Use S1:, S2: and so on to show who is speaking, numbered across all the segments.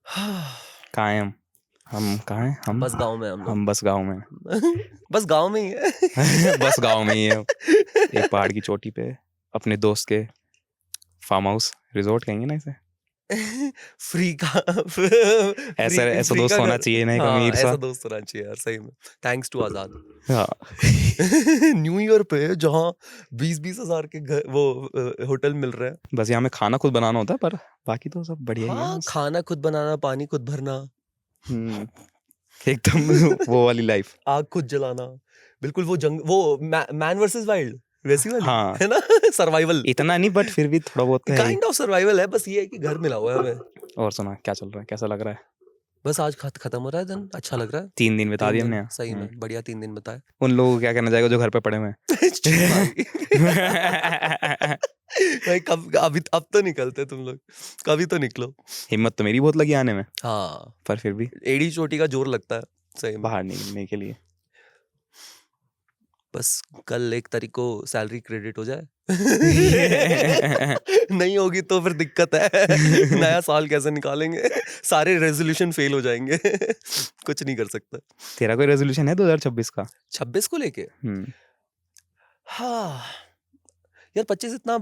S1: कहाँ हैं हम कहाँ हैं हम
S2: बस गांव में हम लोग।
S1: हम बस गांव में
S2: बस गांव में ही है।
S1: बस गांव में ही है, एक पहाड़ की चोटी पे अपने दोस्त के फार्म हाउस, रिजॉर्ट कहेंगे ना इसे।
S2: फ्री का
S1: ऐसा
S2: फ्री
S1: दोस्त
S2: का
S1: होना
S2: घर।
S1: चाहिए ना, एक
S2: हाँ,
S1: अमीर सा।
S2: ऐसा दोस्त होना चाहिए यार, सही में। थैंक्स टू आजाद।
S1: हाँ
S2: न्यू ईयर पे जहाँ 20-20 हजार के घर वो होटल मिल रहे हैं।
S1: बस यहाँ में खाना खुद बनाना होता है, पर बाकी तो सब बढ़िया ही है
S2: हाँ,
S1: बस।
S2: खाना खुद बनाना, पानी खुद भरना,
S1: एकदम वो वाली लाइफ।
S2: आग खुद जलाना, बिल्कुल वो वो मैन वर्सेस वाइल्ड वैसी वाली
S1: हाँ,
S2: है ना। सर्वाइवल,
S1: इतना नहीं बट फिर भी थोड़ा बहुत तो है ही।
S2: काइंड ऑफ सर्वाइवल है, बस ये है कि घर मिला हुआ है हमें।
S1: और सुना, क्या चल रहा है, कैसा लग रहा है?
S2: बस आज खत्म हो रहा है दिन, अच्छा लग रहा है।
S1: 3 दिन बिता
S2: 3
S1: दिए
S2: दिन
S1: हमने।
S2: सही में बढ़िया 3 दिन बताए।
S1: उन लोगों को क्या कहना चाहेगा जो घर पे पड़े हुए हैं?
S2: छी भाई। भाई कब अभी अब तो निकलते तुम लोग, कभी तो निकलो।
S1: हिम्मत तो मेरी बहुत लगी आने में,
S2: हाँ,
S1: पर फिर भी
S2: एड़ी चोटी का जोर लगता है सही में।
S1: बाहर निकलने के लिए।
S2: बस कल 1 तारीख को सैलरी क्रेडिट हो जाए। नहीं होगी तो फिर दिक्कत है। नया साल कैसे निकालेंगे? सारे रेजोल्यूशन फेल हो जाएंगे। कुछ नहीं कर सकता।
S1: तेरा कोई रेजोल्यूशन है 2026 का?
S2: 26 को लेके?
S1: हम्म
S2: हाँ यार, 25 इतना,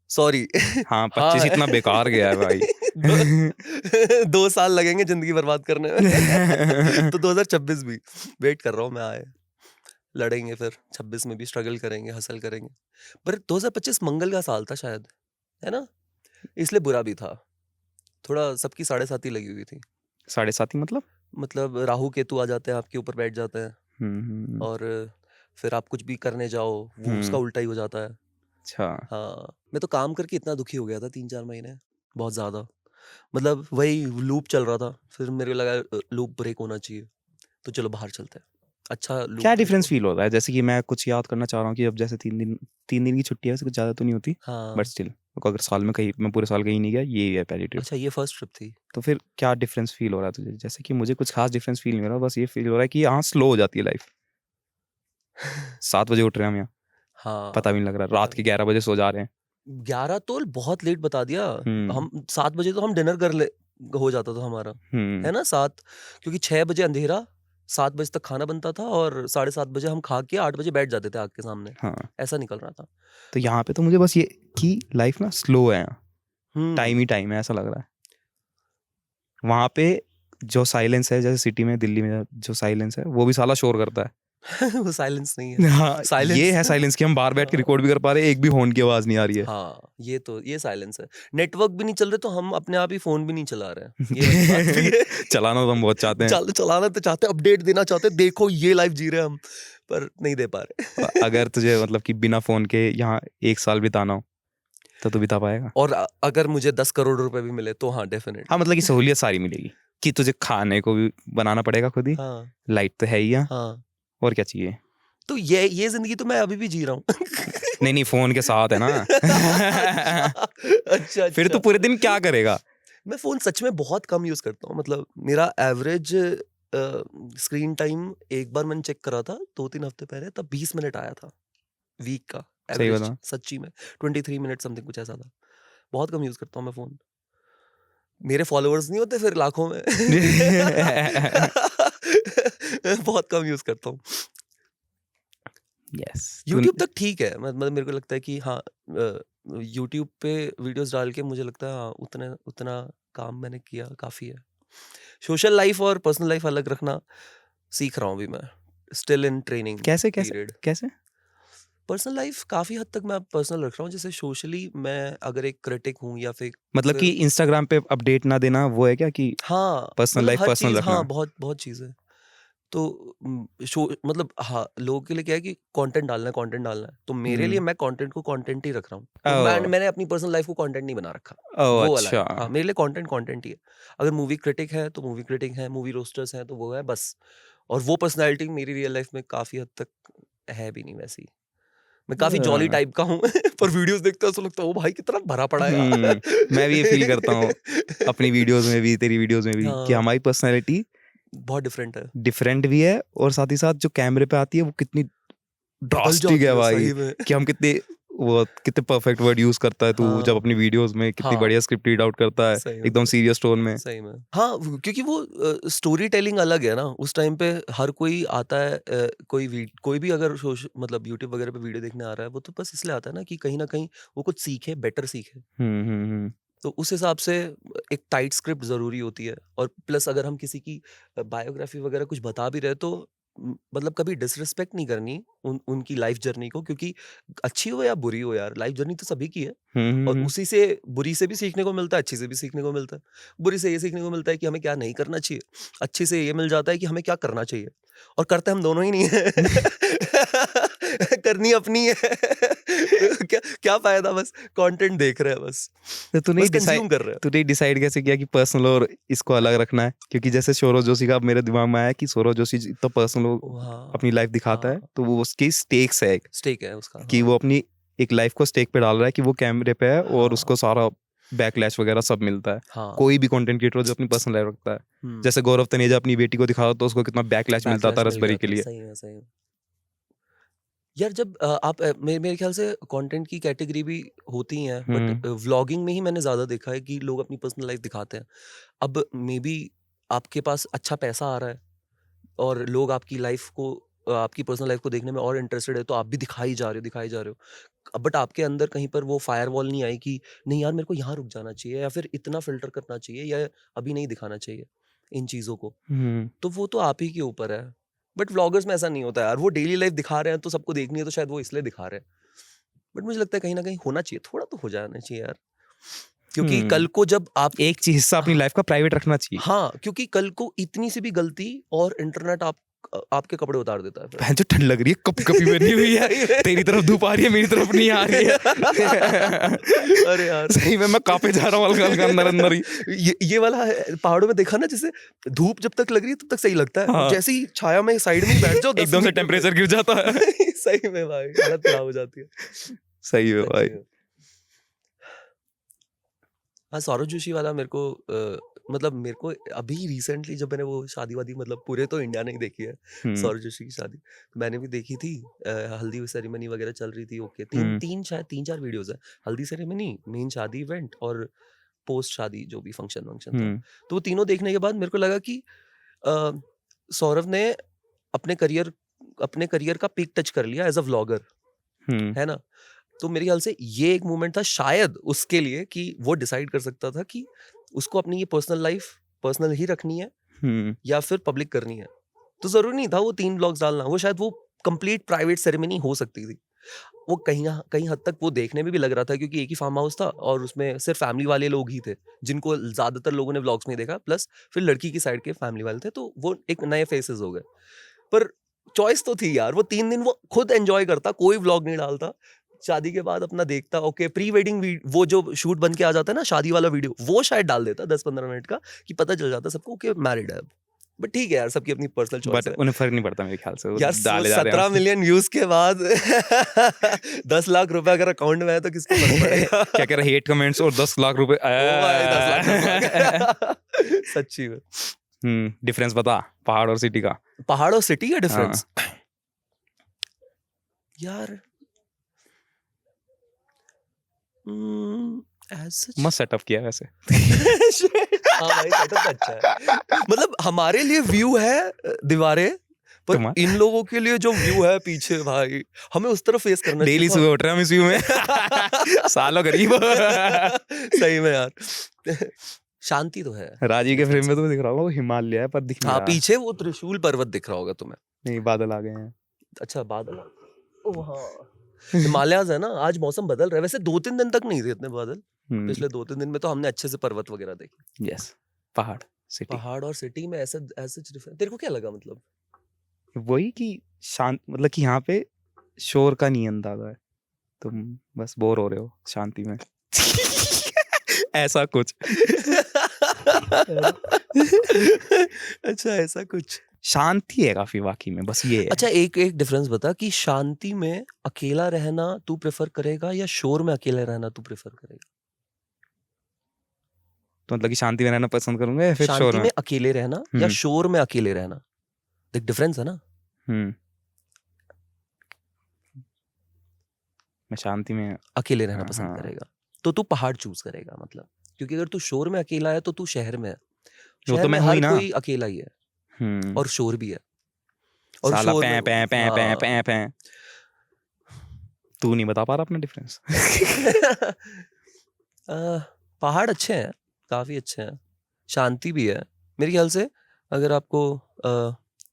S2: सॉरी।
S1: हाँ,
S2: हाँ
S1: 25
S2: है।
S1: इतना बेकार गया है भाई।
S2: 2 साल लगेंगे जिंदगी बर्बाद करने में। तो 2026 भी वेट कर रहा हूँ मैं आए, लड़ेंगे फिर 26 में भी, स्ट्रगल करेंगे, हसल करेंगे। पर 2025 मंगल का साल था शायद, है ना, इसलिए बुरा भी था थोड़ा। सबकी 7.5 लगी हुई थी।
S1: 7.5
S2: मतलब राहु केतु आ जाते हैं आपके ऊपर, बैठ जाते हैं,
S1: हम्म
S2: और फिर आप कुछ भी करने जाओ वो उसका उल्टा ही हो जाता है।
S1: अच्छा।
S2: हाँ, मैं तो काम करके इतना दुखी हो गया था 3-4 महीने, बहुत ज्यादा। मतलब वही लूप चल रहा था, फिर मेरे को लगा लूप ब्रेक होना चाहिए, तो चलो बाहर चलते हैं। अच्छा लूप
S1: क्या
S2: ब्रेक
S1: डिफरेंस
S2: हुआ।
S1: फील होता है? जैसे कि मैं कुछ याद करना चाह रहा हूँ कि अब जैसे 3 दिन की छुट्टी है, वैसे कुछ ज़्यादा तो नहीं होती, बट
S2: हाँ,
S1: स्टिल अगर साल में कहीं मैं पूरे साल कहीं नहीं गया, ये है पहली ट्रिप।
S2: अच्छा ये फर्स्ट ट्रिप थी।
S1: तो फिर क्या डिफरेंस फील हो रहा है तुझे? जैसे कि मुझे कुछ खास डिफरेंस फील नहीं हो रहा, बस ये फील हो रहा है कि यहाँ स्लो हो जाती है लाइफ। 7 बजे उठ रहे हैं हम यहाँ,
S2: हाँ,
S1: पता भी नहीं लग रहा,
S2: पता
S1: रात के 11 बजे सो जा रहे हैं।
S2: 11 तो बहुत लेट बता दिया।
S1: हम्म
S2: हम 7 बजे तो हम डिनर कर ले हो जाता था हमारा,
S1: हम्म
S2: है ना 7, क्योंकि 6 बजे अंधेरा, 7 बजे तक खाना बनता था, और 7:30 बजे हम खा के 8 बजे बैठ जाते थे आग के सामने।
S1: हाँ,
S2: ऐसा निकल रहा था।
S1: तो यहाँ पे तो मुझे बस ये कि लाइफ ना स्लो है, टाइम
S2: हम्म।
S1: ही टाइम है ऐसा लग रहा है। वहाँ पे जो साइलेंस है, जैसे सिटी में, दिल्ली में जो साइलेंस है, वो भी साला शोर करता है।
S2: वो साइलेंस नहीं है।
S1: हाँ, ये
S2: साइलेंस।
S1: है साइलेंस कि हम बाहर बैठ के रिकॉर्ड भी कर पा रहे हैं, एक भी हॉर्न की आवाज नहीं आ रही है।
S2: हाँ, ये साइलेंस है। नेटवर्क भी नहीं चल रहे तो हम अपने आप ही फोन भी नहीं चला रहे हैं, ये वाली बात भी है।
S1: चलाना तो हम बहुत चाहते हैं।
S2: चलाना तो चाहते, अपडेट देना चाहते, देखो ये लाइफ जी रहे हैं हम, पर नहीं दे पा रहे।
S1: अगर तुझे मतलब कि बिना फोन के यहाँ 1 साल बिताना हो, तो तू बिता पाएगा?
S2: और अगर मुझे 10 करोड़ रुपए भी मिले तो हाँ, डेफिनेटली।
S1: हाँ, मतलब कि सहूलियत सारी मिलेगी, कि तुझे खाने को भी बनाना पड़ेगा खुद ही,
S2: हाँ
S1: लाइट तो है ही यहाँ,
S2: हाँ,
S1: और क्या चाहिए?
S2: तो ये जिंदगी तो मैं अभी भी जी रहा हूँ।
S1: नहीं नहीं, फोन के साथ है ना।
S2: अच्छा
S1: फिर तू
S2: अच्छा।
S1: पूरे दिन क्या करेगा?
S2: मैं फोन सच में बहुत कम यूज करता हूँ। मतलब मेरा एवरेज स्क्रीन टाइम, एक बार मैंने चेक करा था 2-3 हफ्ते पहले, तब 20 मिनट आया था वीक का
S1: सही
S2: एवरेज,
S1: बता।
S2: सच्ची में 23 मिनट समथिंग कुछ ऐसा था। बहुत कम यूज करता हूँ मैं फोन। मेरे फॉलोअर्स नहीं होते फिर लाखों में। बहुत कम यूज करता हूँ।
S1: यस।
S2: यूट्यूब तक ठीक है, मतलब मेरे को लगता है कि हाँ, यूट्यूब पे वीडियोस डाल के मुझे लगता है हाँ, उतना उतना काम मैंने किया काफ़ी है। सोशल लाइफ और पर्सनल लाइफ अलग रखना सीख रहा हूँ अभी मैं, स्टिल इन ट्रेनिंग
S1: कैसे कैसे
S2: पीरियड।
S1: कैसे?
S2: पर्सनल लाइफ काफ़ी हद तक मैं पर्सनल रख रहा हूँ। जैसे सोशली मैं अगर एक क्रिटिक हूँ या
S1: मतलब
S2: फिर
S1: कि इंस्टाग्राम पे अपडेट ना देना वो है क्या, कि
S2: हाँ,
S1: पर्सनल
S2: मतलब
S1: लाइफ
S2: हर
S1: पर्सनल
S2: चीज़, हाँ,
S1: रखना?
S2: बहुत बहुत चीज़ें। तो मतलब हाँ, लोगों के लिए क्या है कि कंटेंट डालना है, कंटेंट डालना है, तो मेरे लिए
S1: हम्म
S2: मैं कंटेंट को कंटेंट ही रख रहा हूँ। तो
S1: ओ
S2: मैंने अपनी पर्सनल लाइफ को कंटेंट नहीं बना रखा,
S1: ओ
S2: वो वाला है।
S1: अच्छा।
S2: हाँ, मेरे लिए कंटेंट कंटेंट ही है। अगर मूवी क्रिटिक है तो मूवी क्रिटिक है, मूवी रोस्टर्स हैं तो वो है बस। और वो पर्सनैलिटी मेरी रियल लाइफ में काफ़ी हद तक है भी नहीं वैसी। मैं काफ़ी जॉली टाइप का हूँ। पर वीडियोस देखते हैं तो लगता है ओ भाई कितना भरा पड़ा है यार।
S1: मैं भी ये फील करता हूँ अपनी वीडियोस में भी, तेरी वीडियोस में भी, कि
S2: हाँ,
S1: हमारी पर्सनैलिटी
S2: बहुत डिफरेंट है।
S1: डिफरेंट भी है, और साथ ही साथ जो कैमरे पे आती है वो कितनी
S2: बदल
S1: ड्रास्टिक
S2: जाती
S1: है
S2: है
S1: भाई,
S2: सही में।
S1: कि हम कितने वो कितने परफेक्ट वर्ड यूज करता है तू
S2: हाँ।
S1: जब अपनी वीडियोस में, कितनी
S2: हाँ।
S1: बढ़िया स्क्रिप्ट रीड आउट करता है
S2: सही में
S1: एकदम सीरियस टोन में।
S2: सही में हाँ क्योंकि वो स्टोरी टेलिंग अलग है ना उस टाइम पे। हर कोई आता है कोई भी अगर मतलब यूट्यूब वगैरह पे वीडियो देखने आ रहा है वो तो बस इसलिए आता है ना कि कहीं ना कहीं वो कुछ सीखे, बेटर सीखे।
S1: हम्म।
S2: तो उस हिसाब से एक टाइट स्क्रिप्ट ज़रूरी होती है। और प्लस अगर हम किसी की बायोग्राफी वगैरह कुछ बता भी रहे तो मतलब कभी डिसरिस्पेक्ट नहीं करनी उनकी लाइफ जर्नी को, क्योंकि अच्छी हो या बुरी हो यार, लाइफ जर्नी तो सभी की है। और
S1: हम्म।
S2: उसी से बुरी से भी सीखने को मिलता है, अच्छी से भी सीखने को मिलता है। बुरी से ये सीखने को मिलता है कि हमें क्या नहीं करना चाहिए, अच्छी से ये मिल जाता है कि हमें क्या करना चाहिए। और करते हम दोनों ही नहीं है। करनी अपनी है। क्या क्या फायदा, बस कंटेंट देख रहे हैं, बस
S1: तो
S2: बस कंज्यूम कर रहे हैं।
S1: तूने डिसाइड कैसे किया कि पर्सनल और इसको अलग रखना है? क्योंकि जैसे सौरव जोशी का मेरे दिमाग में आया कि सौरव जोशी इतना पर्सनल
S2: हाँ
S1: अपनी लाइफ दिखाता है,
S2: हाँ
S1: तो वो उसकी स्टेक्स है एक,
S2: स्टेक है उसका।
S1: कि
S2: हाँ
S1: वो अपनी एक लाइफ को स्टेक पे डाल रहा है कि वो कैमरे पे है और
S2: हाँ
S1: उसको सारा बैकलैश वगैरह सब मिलता है।
S2: हाँ
S1: कोई भी कंटेंट क्रिएटर जो अपनी पर्सनल लाइफ रखता है,
S2: हम्म
S1: जैसे गौरव तनेजा अपनी बेटी को दिखाता तो उसको कितना बैकलैश मिलता था
S2: बैकलैश मिल
S1: रसबरी
S2: गया
S1: के
S2: था,
S1: लिए।
S2: सही है सही है। यार जब आप मेरे ख्याल से कंटेंट की कैटेगरी भी होती हैं, बट व्लॉगिंग में ही मैंने ज़्यादा देखा है कि लोग अपनी पर्सनल लाइफ दिखाते हैं। अब मे बी आपके पास अच्छा पैसा आ रहा है और लोग आपकी लाइफ को आपकी पर्सनल लाइफ को देखने में और इंटरेस्टेड है, तो आप भी दिखाई जा रहे हो। बट आपके अंदर कहीं पर वो फायर वॉल नहीं आई कि नहीं यार मेरे को यहाँ रुक जाना चाहिए, या फिर इतना फिल्टर करना चाहिए, या अभी नहीं दिखाना चाहिए इन चीज़ों को।
S1: हम्म।
S2: तो वो तो आप ही के ऊपर है। बट व्लॉगर्स में ऐसा नहीं होता यार, वो डेली लाइफ दिखा रहे हैं तो सबको देखनी है, तो शायद वो इसलिए दिखा रहे हैं। बट मुझे लगता है कहीं ना कहीं होना चाहिए, थोड़ा तो हो जाना चाहिए यार, क्योंकि कल को जब आप
S1: एक चीज हिस्सा अपनी लाइफ का प्राइवेट रखना चाहिए।
S2: हाँ, क्योंकि कल को इतनी सी भी गलती और इंटरनेट आपके कपड़े उतार देता है फिर।
S1: जो ठंड लग रही है, कप कपी बनी हुई है,
S2: सही में।
S1: तेरी तरफ धूप आ रही है, मेरी तरफ नहीं आ रही है।
S2: अरे यार
S1: सही में मैं कांपे जा रहा हूँ हल्का हल्का अंदर अंदर ही।
S2: ये वाला पहाड़ों में देखा ना, जैसे धूप जब तक लग रही है तब तक सही लगता है,
S1: हाँ।
S2: जैसे ही छाया में साइड में ही बैठ जाओ 10
S1: एकदम से
S2: मिनट में
S1: टेम्परेचर गिर जाता है।
S2: सही में भाई हालत खराब हो जाती है।
S1: सही है भाई।
S2: सच्ची में। हाँ, सौरभ जोशी वाला मेरे को मतलब मेरे को अभी रिसेंटली जब मैंने वो शादी वादी, मतलब पूरे तो इंडिया ने ही देखी है सौरभ जोशी की शादी, तो मैंने भी देखी थी। हल्दी सेरेमनी वगैरह चल रही थी, ओके, शायद 3-4 वीडियोस है। हल्दी सेरेमनी, मेन शादी इवेंट और पोस्ट शादी जो भी फंक्शन वंक्शन था। तो वो तीनों देखने के बाद मेरे को लगा कि अ, सौरभ ने अपने करियर का पीक टच कर लिया एज अ व्लॉगर, है ना। तो मेरे ख्याल से ये एक मोमेंट था शायद उसके लिए कि वो डिसाइड कर सकता था कि उसको अपनी ये पर्सनल लाइफ पर्सनल ही रखनी है या फिर पब्लिक करनी है। तो जरूरी नहीं था वो 3 ब्लॉग्स डालना, वो शायद वो कंप्लीट प्राइवेट सेरेमनी हो सकती थी। वो कहीं हद तक वो देखने में भी लग रहा था, क्योंकि एक ही फार्म हाउस था और उसमें सिर्फ फैमिली वाले लोग ही थे जिनको ज्यादातर लोगों ने व्लॉग्स में देखा, प्लस फिर लड़की की साइड के फैमिली वाले थे, तो वो एक नए फेसेस हो गए। पर चॉइस तो थी यार, वो 3 दिन वो खुद एंजॉय करता, कोई व्लॉग नहीं डालता। शादी के बाद अपना देखता, ओके, प्री वेडिंग वो जो शूट बन के आ जाता है ना शादी वाला वीडियो, वो शायद डाल देता 10-15 मिनट का, कि पता चल जाता सबको कि मैरिड है अब। बट ठीक है यार, सबकी अपनी पर्सनल चॉइस
S1: बट
S2: है।
S1: उन्हें फर्क नहीं पड़ता मेरे ख्याल से, वो
S2: यार
S1: डाले जा रहे
S2: 17
S1: हैं।
S2: मिलियन व्यूज के बाद 10 लाख रुपए अगर अकाउंट में है तो किसको फर्क पड़ेगा।
S1: क्या कह रहे, हेट कमेंट्स और 10 लाख रुपए।
S2: ओ भाई 10 लाख सच्ची में।
S1: डिफरेंस बता पहाड़ और सिटी का।
S2: पहाड़ और सिटी का
S1: हाँ।
S2: डिफरेंस यार,
S1: मस्त सेटअप किया है वैसे।
S2: हाँ भाई सेटअप अच्छा है। मतलब हमारे लिए व्यू है दीवारें, पर इन लोगों के लिए जो व्यू है पीछे भाई, हमें उस तरफ फेस करना
S1: डेली सुबह उठ रहे हैं हम इस व्यू में। सालों करीब।
S2: सही में यार शांति तो है।
S1: राजी के फ्रेम में तो दिख रहा होगा वो हिमालय है, पर दिख नहीं
S2: हाँ
S1: रहा।
S2: पीछे वो त्रिशूल पर्वत दिख रहा होगा तुम्हें।
S1: नहीं, बादल आ गए हैं।
S2: अच्छा बादल, ओ हाँ हिमालयाज है ना। आज मौसम बदल रहा है, वैसे 2-3 दिन तक नहीं थे इतने बादल, पिछले 2-3 दिन में तो हमने अच्छे से पर्वत वगैरह देखे।
S1: यस, पहाड़ सिटी।
S2: पहाड़ और सिटी में ऐसा ऐसे डिफरेंस तेरे को क्या लगा? मतलब
S1: वही कि शांत, मतलब कि यहाँ पे शोर का नहीं अंदाजा है, तुम बस बोर हो रहे हो शांति में। ऐसा कुछ।
S2: अच्छा ऐसा कुछ
S1: शांति है काफी वाकई में, बस ये है।
S2: अच्छा एक डिफरेंस बता कि शांति में अकेला रहना तू प्रेफर करेगा या शोर में अकेले रहना तू प्रेफर करेगा?
S1: तो मतलब कि शांति में रहना पसंद करूंगा या फिर शोर
S2: शांति
S1: में?
S2: में अकेले रहना या शोर में अकेले रहना, देख डिफरेंस है ना।
S1: मैं शांति में
S2: अकेले रहना
S1: हाँ,
S2: पसंद
S1: हाँ।
S2: करेगा, तो तू पहाड़ चूज करेगा मतलब, क्योंकि अगर तू शोर में अकेला है तो तू शहर में है,
S1: वो
S2: शहर
S1: तो
S2: में
S1: मैं हूँ
S2: हर
S1: ही ना।
S2: कोई अकेला ही है
S1: हम्म।
S2: और शोर भी है, और
S1: साला
S2: शोर में
S1: पै पै पै पै
S2: हाँ
S1: पै पै। तू नहीं बता पा रहा अपना डिफरेंस।
S2: पहाड़ अच्छे हैं, काफी अच्छे हैं, शांति भी है मेरे ख्याल से। अगर आपको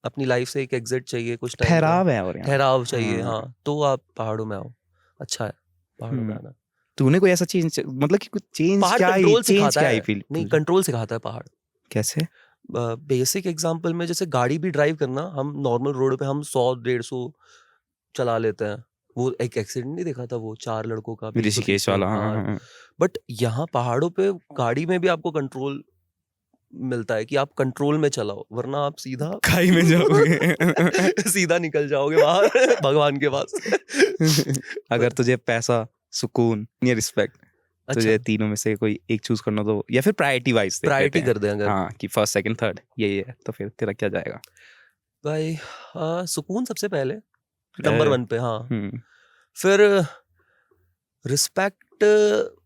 S2: अपनी लाइफ से एक एग्जिट चाहिए कुछ टाइम का,
S1: ठहराव है और यहाँ।
S2: ठहराव चाहिए,
S1: हाँ।
S2: हाँ, तो आप पहाड़ों में आओ, अच्छा है पहाड़ों में आना।
S1: तूने कोई ऐसा चेंज मतलब कि कुछ चेंज
S2: पहाड़
S1: क्या ही
S2: कंट्रोल
S1: चेंज
S2: सिखाता
S1: क्या ही
S2: है,
S1: फील
S2: नहीं कंट्रोल सिखाता है पहाड़।
S1: कैसे?
S2: बेसिक एग्जांपल में जैसे गाड़ी भी ड्राइव करना, हम नॉर्मल रोड पे हम 100-150 चला लेते हैं। वो एक एक्सीडेंट नहीं देखा था वो 4 लड़कों का 20-30
S1: ऋषिकेश
S2: में,
S1: वाला, हाँ हाँ
S2: हाँ,
S1: हाँ।
S2: बट यहाँ पहाड़ों पे गाड़ी में भी आपको कंट्रोल मिलता है कि आप कंट्रोल में चलाओ, वरना आप सीधा
S1: खाई में जाओगे।
S2: सीधा निकल जाओगे बाहर भगवान के पास।
S1: अगर तुझे पैसा, सुकून या रिस्पेक्ट,
S2: अच्छा,
S1: तुझे तीनों में से कोई एक चूज करना तो, या फिर प्रायोरिटी वाइज देख लेते
S2: प्रायोरिटी
S1: हैं।
S2: कर दें अगर,
S1: हाँ कि फर्स्ट सेकंड थर्ड यही है, तो फिर तेरा क्या जाएगा?
S2: भाई सुकून सबसे पहले नंबर 1 पे, हाँ।
S1: हम्म।
S2: फिर रिस्पेक्ट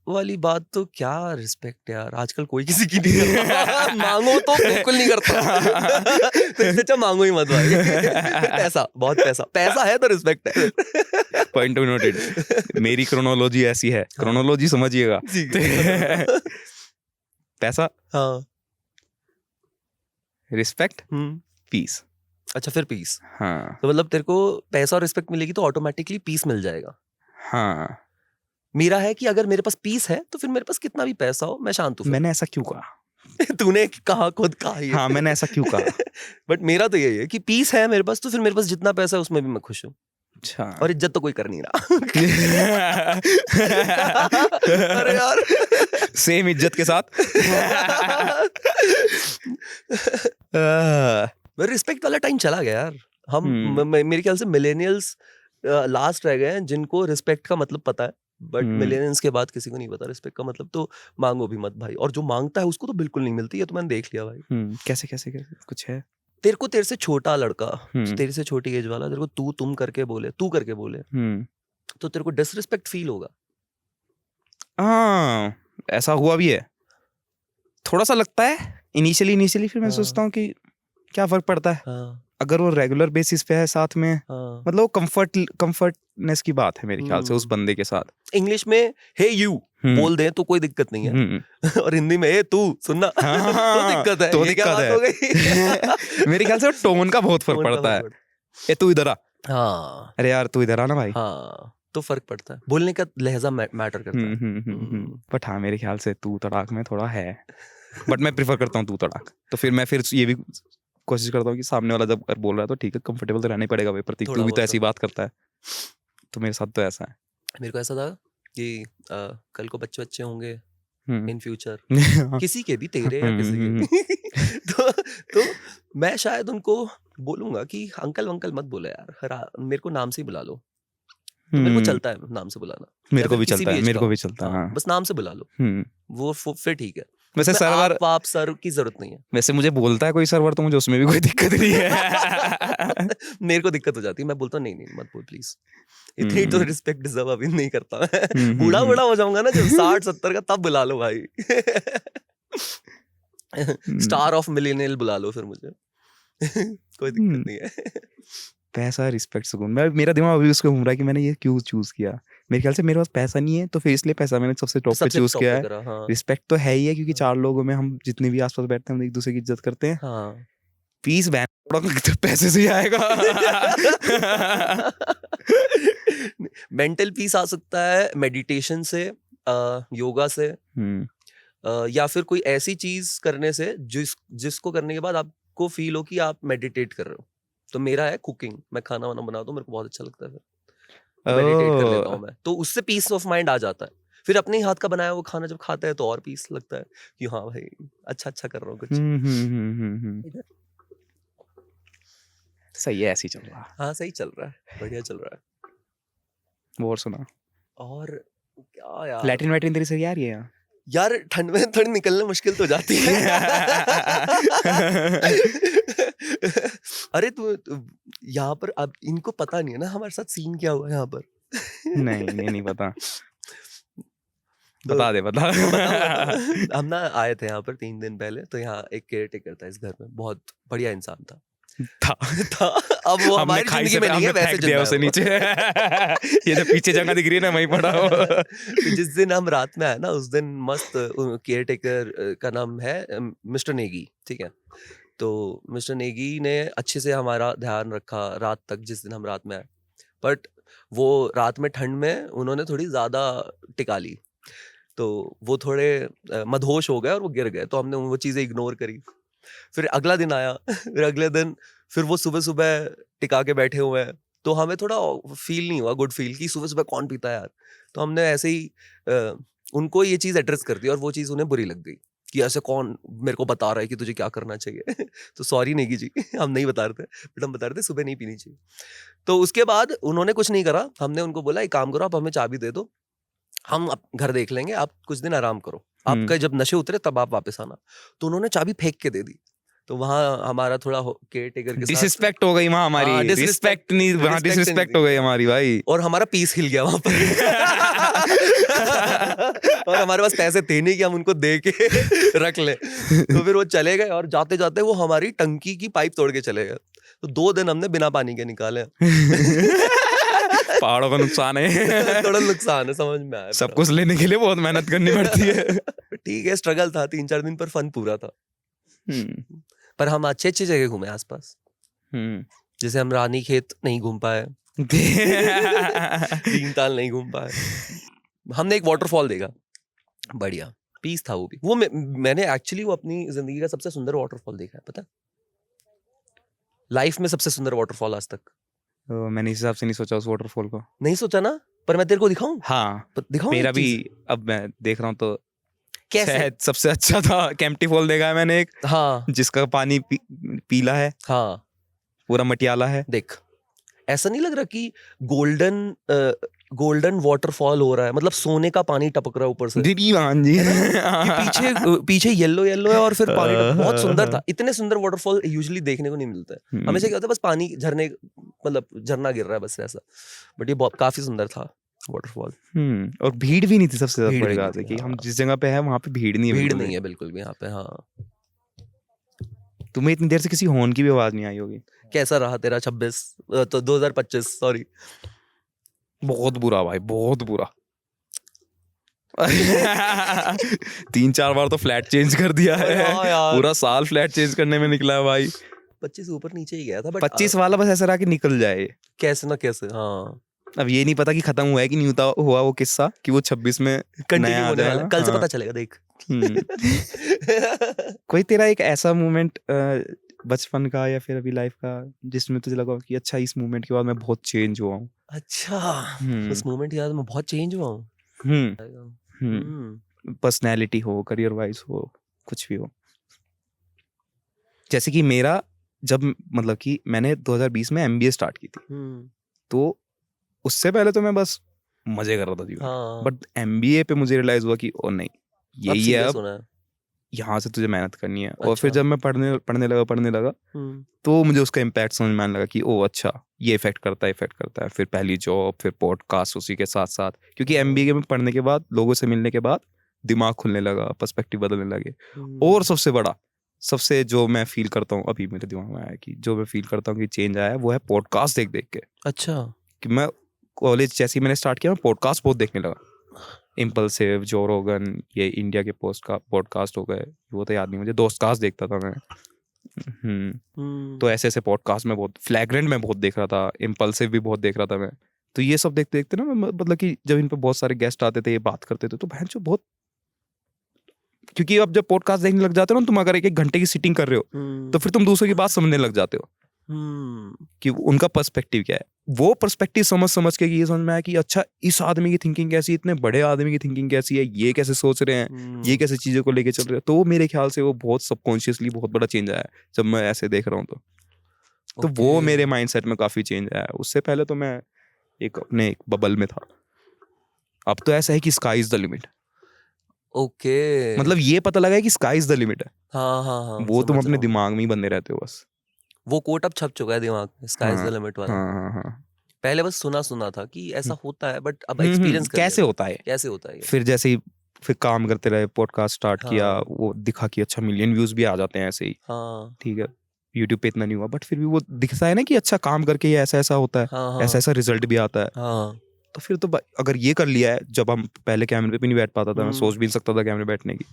S2: वाली बात, तो क्या रिस्पेक्ट यार, आजकल कोई किसी की नहीं करता। मांगो तो बिल्कुल नहीं करता। तो इससे अच्छा मांगो ही मत भाई। फिर पैसा, बहुत पैसा, पैसा है तो रिस्पेक्ट है।
S1: Point noted. मेरी क्रोनोलॉजी ऐसी है,
S2: हाँ।
S1: क्रोनोलॉजी समझिएगा।
S2: ठीक है।
S1: पैसा,
S2: हाँ,
S1: रिस्पेक्ट,
S2: हम्म,
S1: पीस।
S2: अच्छा फिर पीस।
S1: हाँ
S2: तो मतलब तेरे को पैसा और रिस्पेक्ट मिलेगी तो ऑटोमेटिकली पीस मिल जाएगा।
S1: हाँ।
S2: मेरा है कि अगर मेरे पास पीस है तो फिर मेरे पास कितना भी पैसा हो मैं शांत हूँ।
S1: मैंने ऐसा क्यों कहा?
S2: तूने कहा, खुद कहा ये।
S1: हाँ मैंने ऐसा क्यों कहा?
S2: बट मेरा तो यही है कि पीस है मेरे पास, तो फिर मेरे पास जितना पैसा है उसमें भी मैं खुश हूँ,
S1: अच्छा।
S2: और इज्जत तो कोई कर नहीं रहा। अरे यार,
S1: सेम इज्जत के साथ।
S2: रिस्पेक्ट वाला टाइम चला गया यार। हम
S1: हम्म।
S2: मेरे ख्याल से मिलेनियल्स लास्ट रह गए हैं जिनको रिस्पेक्ट का मतलब पता है, बट मिलेनियल्स के बाद किसी को नहीं पता रिस्पेक्ट का मतलब। तो मांगो भी मत भाई, और जो मांगता है उसको तो बिल्कुल नहीं मिलती, ये तो मैंने देख लिया भाई।
S1: कैसे कैसे कैसे कुछ है?
S2: तेरे से छोटा लड़का, तेरे से छोटी एज वाला तेरे को तू तुम करके बोले, तू करके बोले, तो तेरे को डिसरिस्पेक्ट फील होगा।
S1: हाँ ऐसा हुआ भी है, थोड़ा सा लगता है इनिशियली। फिर मैं
S2: हाँ।
S1: सोचता हूँ कि क्या फर्क पड़ता है
S2: हाँ,
S1: अगर वो रेगुलर बेसिस पे है साथ में।
S2: हाँ।
S1: मतलब वो कंफर्टनेस की बात है मेरे ख्याल से उस बंदे के साथ।
S2: इंग्लिश में हे यू बोल दे तो कोई दिक्कत नहीं है, और हिंदी में हे तू सुनना तो दिक्कत है।
S1: तो
S2: ये क्या
S1: दिक्कत
S2: बात
S1: है।
S2: हो गई?
S1: मेरे ख्याल से टोन का बहुत फर्क
S2: टोन का
S1: पड़ता है।
S2: फर्क
S1: ए तू इधर आ,
S2: हाँ,
S1: अरे यार तू इधर आ ना भाई।
S2: हाँ, तो फर्क पड़ता है, बोलने का लहजा मैटर करता है।
S1: बट हाँ मेरे ख्याल से तू तड़ाक में थोड़ा है, बट मैं प्रिफर करता हूँ तू तड़ाक। तो फिर मैं ये भी कोशिश करता हूँ कि सामने वाला जब बोल रहा है तो ठीक है, कंफर्टेबल तो रहना ही पड़ेगा भाई प्रतीक,
S2: थोड़ा
S1: तू भी तो
S2: बहुत
S1: ऐसी बात करता है। तो मेरे साथ तो ऐसा है।
S2: मेरे को ऐसा था कि कल को बच्चे होंगे इन फ्यूचर, किसी के भी, तेरे या किसी के। तो मैं शायद उनको बोलूंगा कि अंकल वंकल मत बोलो यार, मेरे को नाम से ही बुला लो। तो मेरे को चलता है नाम से बुलाना,
S1: मेरे को
S2: फिर
S1: भी
S2: किसी
S1: चलता है,
S2: age
S1: मेरे
S2: का
S1: को
S2: हो।
S1: भी चलता है।
S2: हाँ,
S1: हाँ।
S2: बस नाम से बुला लो, वो फिर ठीक है।
S1: वैसे
S2: उसमें
S1: सर्वर,
S2: आप सर की जरूरत नहीं है।
S1: वैसे मुझे बोलता है कोई सर्वर तो मुझे उसमें भी कोई दिक्कत नहीं है।
S2: मेरे को दिक्कत हो जाती है, मैं बोलता हूँ नहीं नहीं मत बोल प्लीज, इतनी तो रिस्पेक्ट डिजर्व अभी नहीं करता मैं। बूढ़ा हो जाऊंगा ना जब 60-70 का, तब बुला लो भाई। स्टार ऑफ मिलेनियल बुला लो फिर मुझे। कोई दिक्कत नहीं है।
S1: पैसा, रिस्पेक्ट, सुकून, मेरा दिमाग अभी उसको घूम रहा है कि मैंने ये क्यों चूज किया। मेरे ख्याल से मेरे पास पैसा नहीं है तो फिर इसलिए पैसा मैंने सबसे टॉप पे चूज किया है।
S2: हाँ।
S1: रिस्पेक्ट तो है ही है क्योंकि 4 लोगों में हम जितने भी आसपास बैठते हैं हम एक दूसरे की इज्जत करते हैं।
S2: हाँ।
S1: पीस बैन पैसे से ही आएगा।
S2: मेंटल पीस आ सकता है मेडिटेशन से, योगा से, या फिर कोई ऐसी चीज करने से जिसको करने के बाद आपको फील हो कि आप मेडिटेट कर रहे हो। तो मेरा है कुकिंग, मैं खाना वाना बनाता हूँ, मेरे को बहुत अच्छा लगता है, फिर मेडिटेट कर लेता हूँ मैं, तो उससे पीस ऑफ माइंड आ जाता है। फिर अपने हाथ का बनाया वो खाना जब खाता है तो और पीस लगता है कि हाँ भाई अच्छा कर रहा हूँ कुछ।
S1: सही है, ऐसे ही चल रहा।
S2: हाँ सही चल रहा है, बढ़िया चल रहा है।
S1: और सुना, और
S2: क्या यार,
S1: लैट्रिन वैट्रिन तेरी सही आ रही है
S2: यार ठंड में थोड़ी निकलना मुश्किल तो जाती है। अरे तू यहाँ पर, अब इनको पता नहीं है ना हमारे साथ सीन क्या हुआ है यहाँ पर।
S1: नहीं पता,
S2: तो
S1: बता दे बता।
S2: हम ना आए थे यहाँ पर 3 दिन पहले, तो यहाँ एक केयर टेकर था इस घर में, बहुत बढ़िया इंसान था।
S1: था
S2: था अब वो
S1: हमने
S2: हमारी
S1: खाई
S2: जिंदगी
S1: से
S2: में नहीं है,
S1: हमने
S2: वैसे
S1: फेंक दिया
S2: जिंदा
S1: उसे
S2: है वो।
S1: नीचे। ये जो पीछे जगह दिख रही है ना वहीं पड़ा हो।
S2: तो जिस दिन हम रात में आए ना, उस दिन मस्त केयर टेकर का नाम है मिस्टर नेगी, ठीक है। तो मिस्टर नेगी ने अच्छे से हमारा ध्यान रखा रात तक, जिस दिन हम रात में आए। बट वो रात में ठंड में उन्होंने थोड़ी ज्यादा टिका ली, तो वो थोड़े मदहोश हो गए और वो गिर गए, तो हमने वो चीजें इग्नोर करी। फिर अगला दिन आया, फिर अगले दिन फिर वो सुबह सुबह टिका के बैठे हुए हैं, तो हमें थोड़ा फील नहीं हुआ, गुड फील, कि सुबह सुबह कौन पीता है यार। तो हमने ऐसे ही उनको ये चीज एड्रेस कर दी, और वो चीज उन्हें बुरी लग गई कि ऐसे कौन मेरे को बता रहा है कि तुझे क्या करना चाहिए। तो सॉरी नेगी जी, हम नहीं बता रहे थे, बट हम बता रहे थे सुबह नहीं पीनी चाहिए। तो उसके बाद उन्होंने कुछ नहीं करा, हमने उनको बोला एक काम करो, आप हमें चाबी दे दो, हम घर देख लेंगे, आप कुछ दिन आराम करो, आपका जब नशे उतरे तब आप वापस आना। तो उन्होंने चाबी फेंक के दे दी। तो वहाँ हमारा थोड़ा केयर टेकर के साथ
S1: डिसरिस्पेक्ट हो गई वहाँ हमारी,
S2: हाँ,
S1: रिस्पेक्ट नहीं, वहाँ डिसरिस्पेक्ट हो गई हमारी भाई।
S2: और हमारा पीस हिल गया वहां पर। और हमारे पास पैसे थे नहीं कि हम उनको दे के रख ले। तो फिर वो चले गए, और जाते जाते वो हमारी टंकी की पाइप तोड़ के चले गए। तो 2 दिन हमने बिना पानी के निकाले।
S1: पहाड़ों का नुकसान है।
S2: थोड़ा नुकसान है, समझ में आया।
S1: सब कुछ लेने के लिए बहुत मेहनत करनी पड़ती है।
S2: ठीक है, स्ट्रगल था 3-4 दिन, पर फन पूरा था। पर हम अच्छे अच्छी जगह घूमे आसपास, जैसे हम रानी खेत नहीं घूम पाए, भीमताल नहीं घूम पाए। हमने एक वाटरफॉल देखा, बढ़िया पीस था वो भी। वो मैंने एक्चुअली वो अपनी जिंदगी का सबसे सुंदर वाटरफॉल देखा है, पता, लाइफ में सबसे सुंदर वाटरफॉल आज तक।
S1: मैंने इस हिसाब से नहीं सोचा उस वाटरफॉल को।
S2: नहीं सोचा ना, पर मैं तेरे को दिखाऊं?
S1: हाँ
S2: दिखाऊं
S1: मेरा
S2: एक
S1: भी
S2: चीज?
S1: अब मैं देख रहा हूँ तो
S2: कैसे?
S1: शायद सबसे अच्छा था केम्प्टी फॉल देखा है मैंने एक,
S2: हाँ
S1: जिसका पानी पीला है,
S2: हाँ,
S1: पूरा मटियाला है।
S2: देख ऐसा नहीं लग रहा कि गोल्डन वाटरफॉल हो रहा है, मतलब सोने का पानी टपक रहा है ऊपर से,
S1: दीदी हाँ जी।
S2: कि पीछे पीछे येलो येलो है और फिर पानी बहुत सुंदर था। इतने सुंदर वाटरफॉल यूजुअली देखने को नहीं मिलता है, हमेशा क्या होता है बस पानी झरने, मतलब झरना गिर रहा है बस ऐसा। बट ये बहुत काफी सुंदर था वाटरफॉल।
S1: और भीड़ भी नहीं थी, सबसे ज्यादा
S2: भीड़
S1: बड़ी
S2: भी
S1: बात
S2: नहीं
S1: है
S2: थी,
S1: कि हम
S2: हाँ।
S1: जिस जगह पे है वहां पे भीड़ नहीं है,
S2: भीड़
S1: बिल्कुल
S2: नहीं
S1: भी।
S2: है बिल्कुल भी यहाँ पे, हाँ।
S1: तुम्हें इतनी देर से किसी हॉर्न की भी आवाज नहीं आई होगी।
S2: कैसा रहा तेरा 26 तो 2025, सॉरी?
S1: बहुत बुरा भाई, बहुत बुरा। 3-4 बार तो फ्लैट चेंज कर दिया है।
S2: हाँ यार,
S1: पूरा साल फ्लैट चेंज करने में निकला है भाई।
S2: 25 ऊपर नीचे ही गया था, बट
S1: 25 वाला बस ऐसा रहा कि निकल जाए।
S2: कैसे ना कैसे, हाँ।
S1: अब ये नहीं पता कि खत्म हुआ है कि नहीं हुआ वो किस्सा, कि वो 26 में
S2: कंटिन्यू
S1: नया आ
S2: होने वाला है, कल से
S1: हाँ।
S2: पता चलेगा, देख।
S1: कोई तेरा एक ऐसा मोमेंट बचपन का या फिर अभी लाइफ का जिसमें तुझे लगा कि अच्छा इस मोमेंट के बाद मैं बहुत चेंज हुआ हूँ?
S2: अच्छा, उस मोमेंट याद मैं बहुत चेंज हुआ हूँ।
S1: पर्सनैलिटी हो, करियर वाइज हो, कुछ भी हो। जैसे कि मेरा जब मतलब कि मैंने 2020 में MBA स्टार्ट की थी, तो उससे पहले तो मैं बस मजे कर रहा था जीवन,
S2: हाँ।
S1: बट MBA पे मुझे रियलाइज हुआ कि ओ नहीं, यही है, अब
S2: अब
S1: यहाँ से तुझे मेहनत करनी है। और
S2: अच्छा।
S1: फिर जब मैं पढ़ने लगा तो मुझे उसका इम्पैक्ट समझ में आने लगा कि ओ अच्छा ये इफेक्ट करता है। फिर पहली जॉब, फिर पॉडकास्ट उसी के साथ साथ, क्योंकि MBA में पढ़ने के बाद, लोगों से मिलने के बाद दिमाग खुलने लगा, पर्सपेक्टिव बदलने लगे। और सबसे बड़ा, सबसे जो मैं फील करता हूँ अभी मेरे दिमाग में आया कि जो मैं फील करता हूँ कि चेंज आया है, वो है पॉडकास्ट देख के।
S2: अच्छा,
S1: कि मैं कॉलेज जैसे ही मैंने स्टार्ट किया, मैं पॉडकास्ट बहुत देखने लगा। इम्पल्सिव, जो रोगन, ये इंडिया के पॉडकास्ट हो गए, वो तो याद नहीं मुझे, दोस्तकास्ट देखता था मैं। तो ऐसे ऐसे पॉडकास्ट में बहुत, फ्लैग्रेंट में बहुत देख रहा था, इम्पल्सिव भी बहुत देख रहा था मैं। तो ये सब देखते देखते ना, मतलब कि जब इन पे बहुत सारे गेस्ट आते थे, ये बात करते थे, तो बहन जो बहुत, क्योंकि अब जब पॉडकास्ट देखने लग जाते हो ना तुम, अगर 1-1 घंटे की सिटिंग कर रहे हो तो फिर तुम दूसरों की बात समझने लग जाते हो कि उनका पर्सपेक्टिव क्या है। वो पर्सपेक्टिव समझ के ये समझ में आया कि अच्छा इस आदमी की थिंकिंग कैसी है, इतने बड़े आदमी की थिंकिंग कैसी है, ये कैसे सोच रहे हैं, ये कैसे चीजों को लेके चल रहे हैं। तो मेरे ख्याल से वो बहुत सबकॉन्शियसली बहुत बड़ा चेंज आया जब मैं ऐसे देख रहा हूँ। तो वो मेरे माइंडसेट में काफी चेंज आया। उससे पहले तो मैं अपने एक बबल में था। अब तो ऐसा है कि sky is the limit.
S2: Okay,
S1: मतलब ये पता लगा है कि स्काई इज द लिमिट है।
S2: हाँ,
S1: वो तुम अपने दिमाग में ही बंदे रहते हो बस।
S2: वो कोट अब छप चुका है दिमाग में, स्काई इज द लिमिट वाला।
S1: हाँ।
S2: पहले बस सुना था कि ऐसा होता है, बट अब एक्सपीरियंस कर
S1: कैसे
S2: लिया
S1: होता है,
S2: कैसे होता है ये।
S1: फिर जैसे ही फिर काम करते रहे, पॉडकास्ट स्टार्ट किया,
S2: हाँ
S1: वो दिखा कि अच्छा मिलियन व्यूज भी आ जाते हैं ऐसे ही,
S2: हाँ
S1: ठीक है, यूट्यूब पे इतना नहीं हुआ, बट फिर भी वो दिखता है ना कि अच्छा काम करके ये ऐसा ऐसा होता है,
S2: हाँ
S1: ऐसा
S2: हाँ
S1: ऐसा रिजल्ट भी आता है।
S2: हाँ।
S1: तो फिर तो अगर ये कर लिया है, जब हम पहले कैमरे पे भी नहीं बैठ पाता था, मैं सोच भी नहीं सकता था कैमरे बैठने की,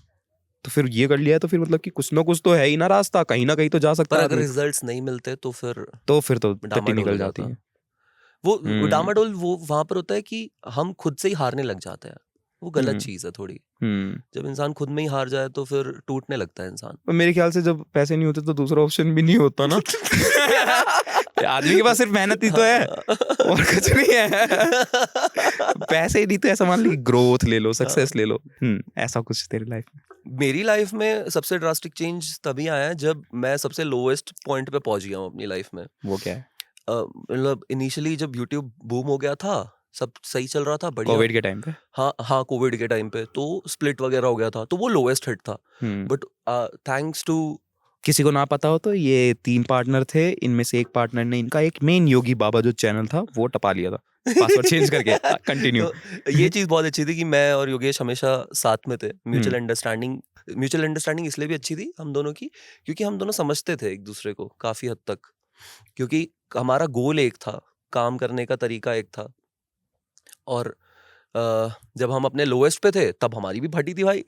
S1: तो फिर ये कर लिया है, तो फिर मतलब कि कुछ ना कुछ तो है ही ना रास्ता, कहीं ना कहीं तो जा सकता
S2: पर
S1: है
S2: अगर
S1: आदमी।
S2: रिजल्ट्स नहीं मिलते तो फिर
S1: तो फिर तो टट्टी
S2: डामाडोल हो
S1: निकल जाती
S2: जाता।
S1: है।
S2: वो
S1: हम्म
S2: डामाडोल वो वहां पर होता है कि हम खुद से ही हारने लग जाते हैं, वो गलत
S1: हम्म
S2: चीज है थोड़ी।
S1: हम्म
S2: जब इंसान खुद में ही हार जाए तो फिर टूटने लगता है इंसान।
S1: और मेरे ख्याल से जब पैसे नहीं होते तो दूसरा ऑप्शन भी नहीं होता ना। आदमी के पास सिर्फ मेहनत ही तो है, और कुछ नहीं है। पैसे ही नहीं तो ऐसा मान ली ग्रोथ ले लो, सक्सेस ले लो, ऐसा कुछ तेरी लाइफ में?
S2: मेरी लाइफ में सबसे ड्रास्टिक चेंज तभी आया है जब मैं सबसे लोएस्ट पॉइंट पे पहुंच गया हूँ अपनी लाइफ में।
S1: वो क्या है?
S2: मतलब इनिशियली जब यूट्यूब बूम हो गया था, सब सही चल रहा था, बढ़िया।
S1: कोविड के टाइम पे?
S2: हाँ हाँ, कोविड के टाइम पे तो स्प्लिट वगैरह हो गया था, तो वो लोएस्ट हिट था।
S1: हम्म
S2: बट थैंक्स टू
S1: किसी को ना पता हो तो ये 3 पार्टनर थे, इनमें से एक पार्टनर ने इनका एक मेन योगी बाबा जो चैनल था वो टपा लिया था, पासवर्ड चेंज करके। कंटिन्यू।
S2: तो ये चीज बहुत अच्छी थी कि मैं और योगेश हमेशा साथ में थे।
S1: हम्म
S2: म्यूचुअल अंडरस्टैंडिंग इसलिए भी अच्छी थी हम दोनों की, क्योंकि हम दोनों समझते थे एक दूसरे को काफी हद तक। क्योंकि हमारा गोल एक था, काम करने का तरीका एक था। और जब हम अपने लोएस्ट पे थे तब हमारी भी फटी थी भाई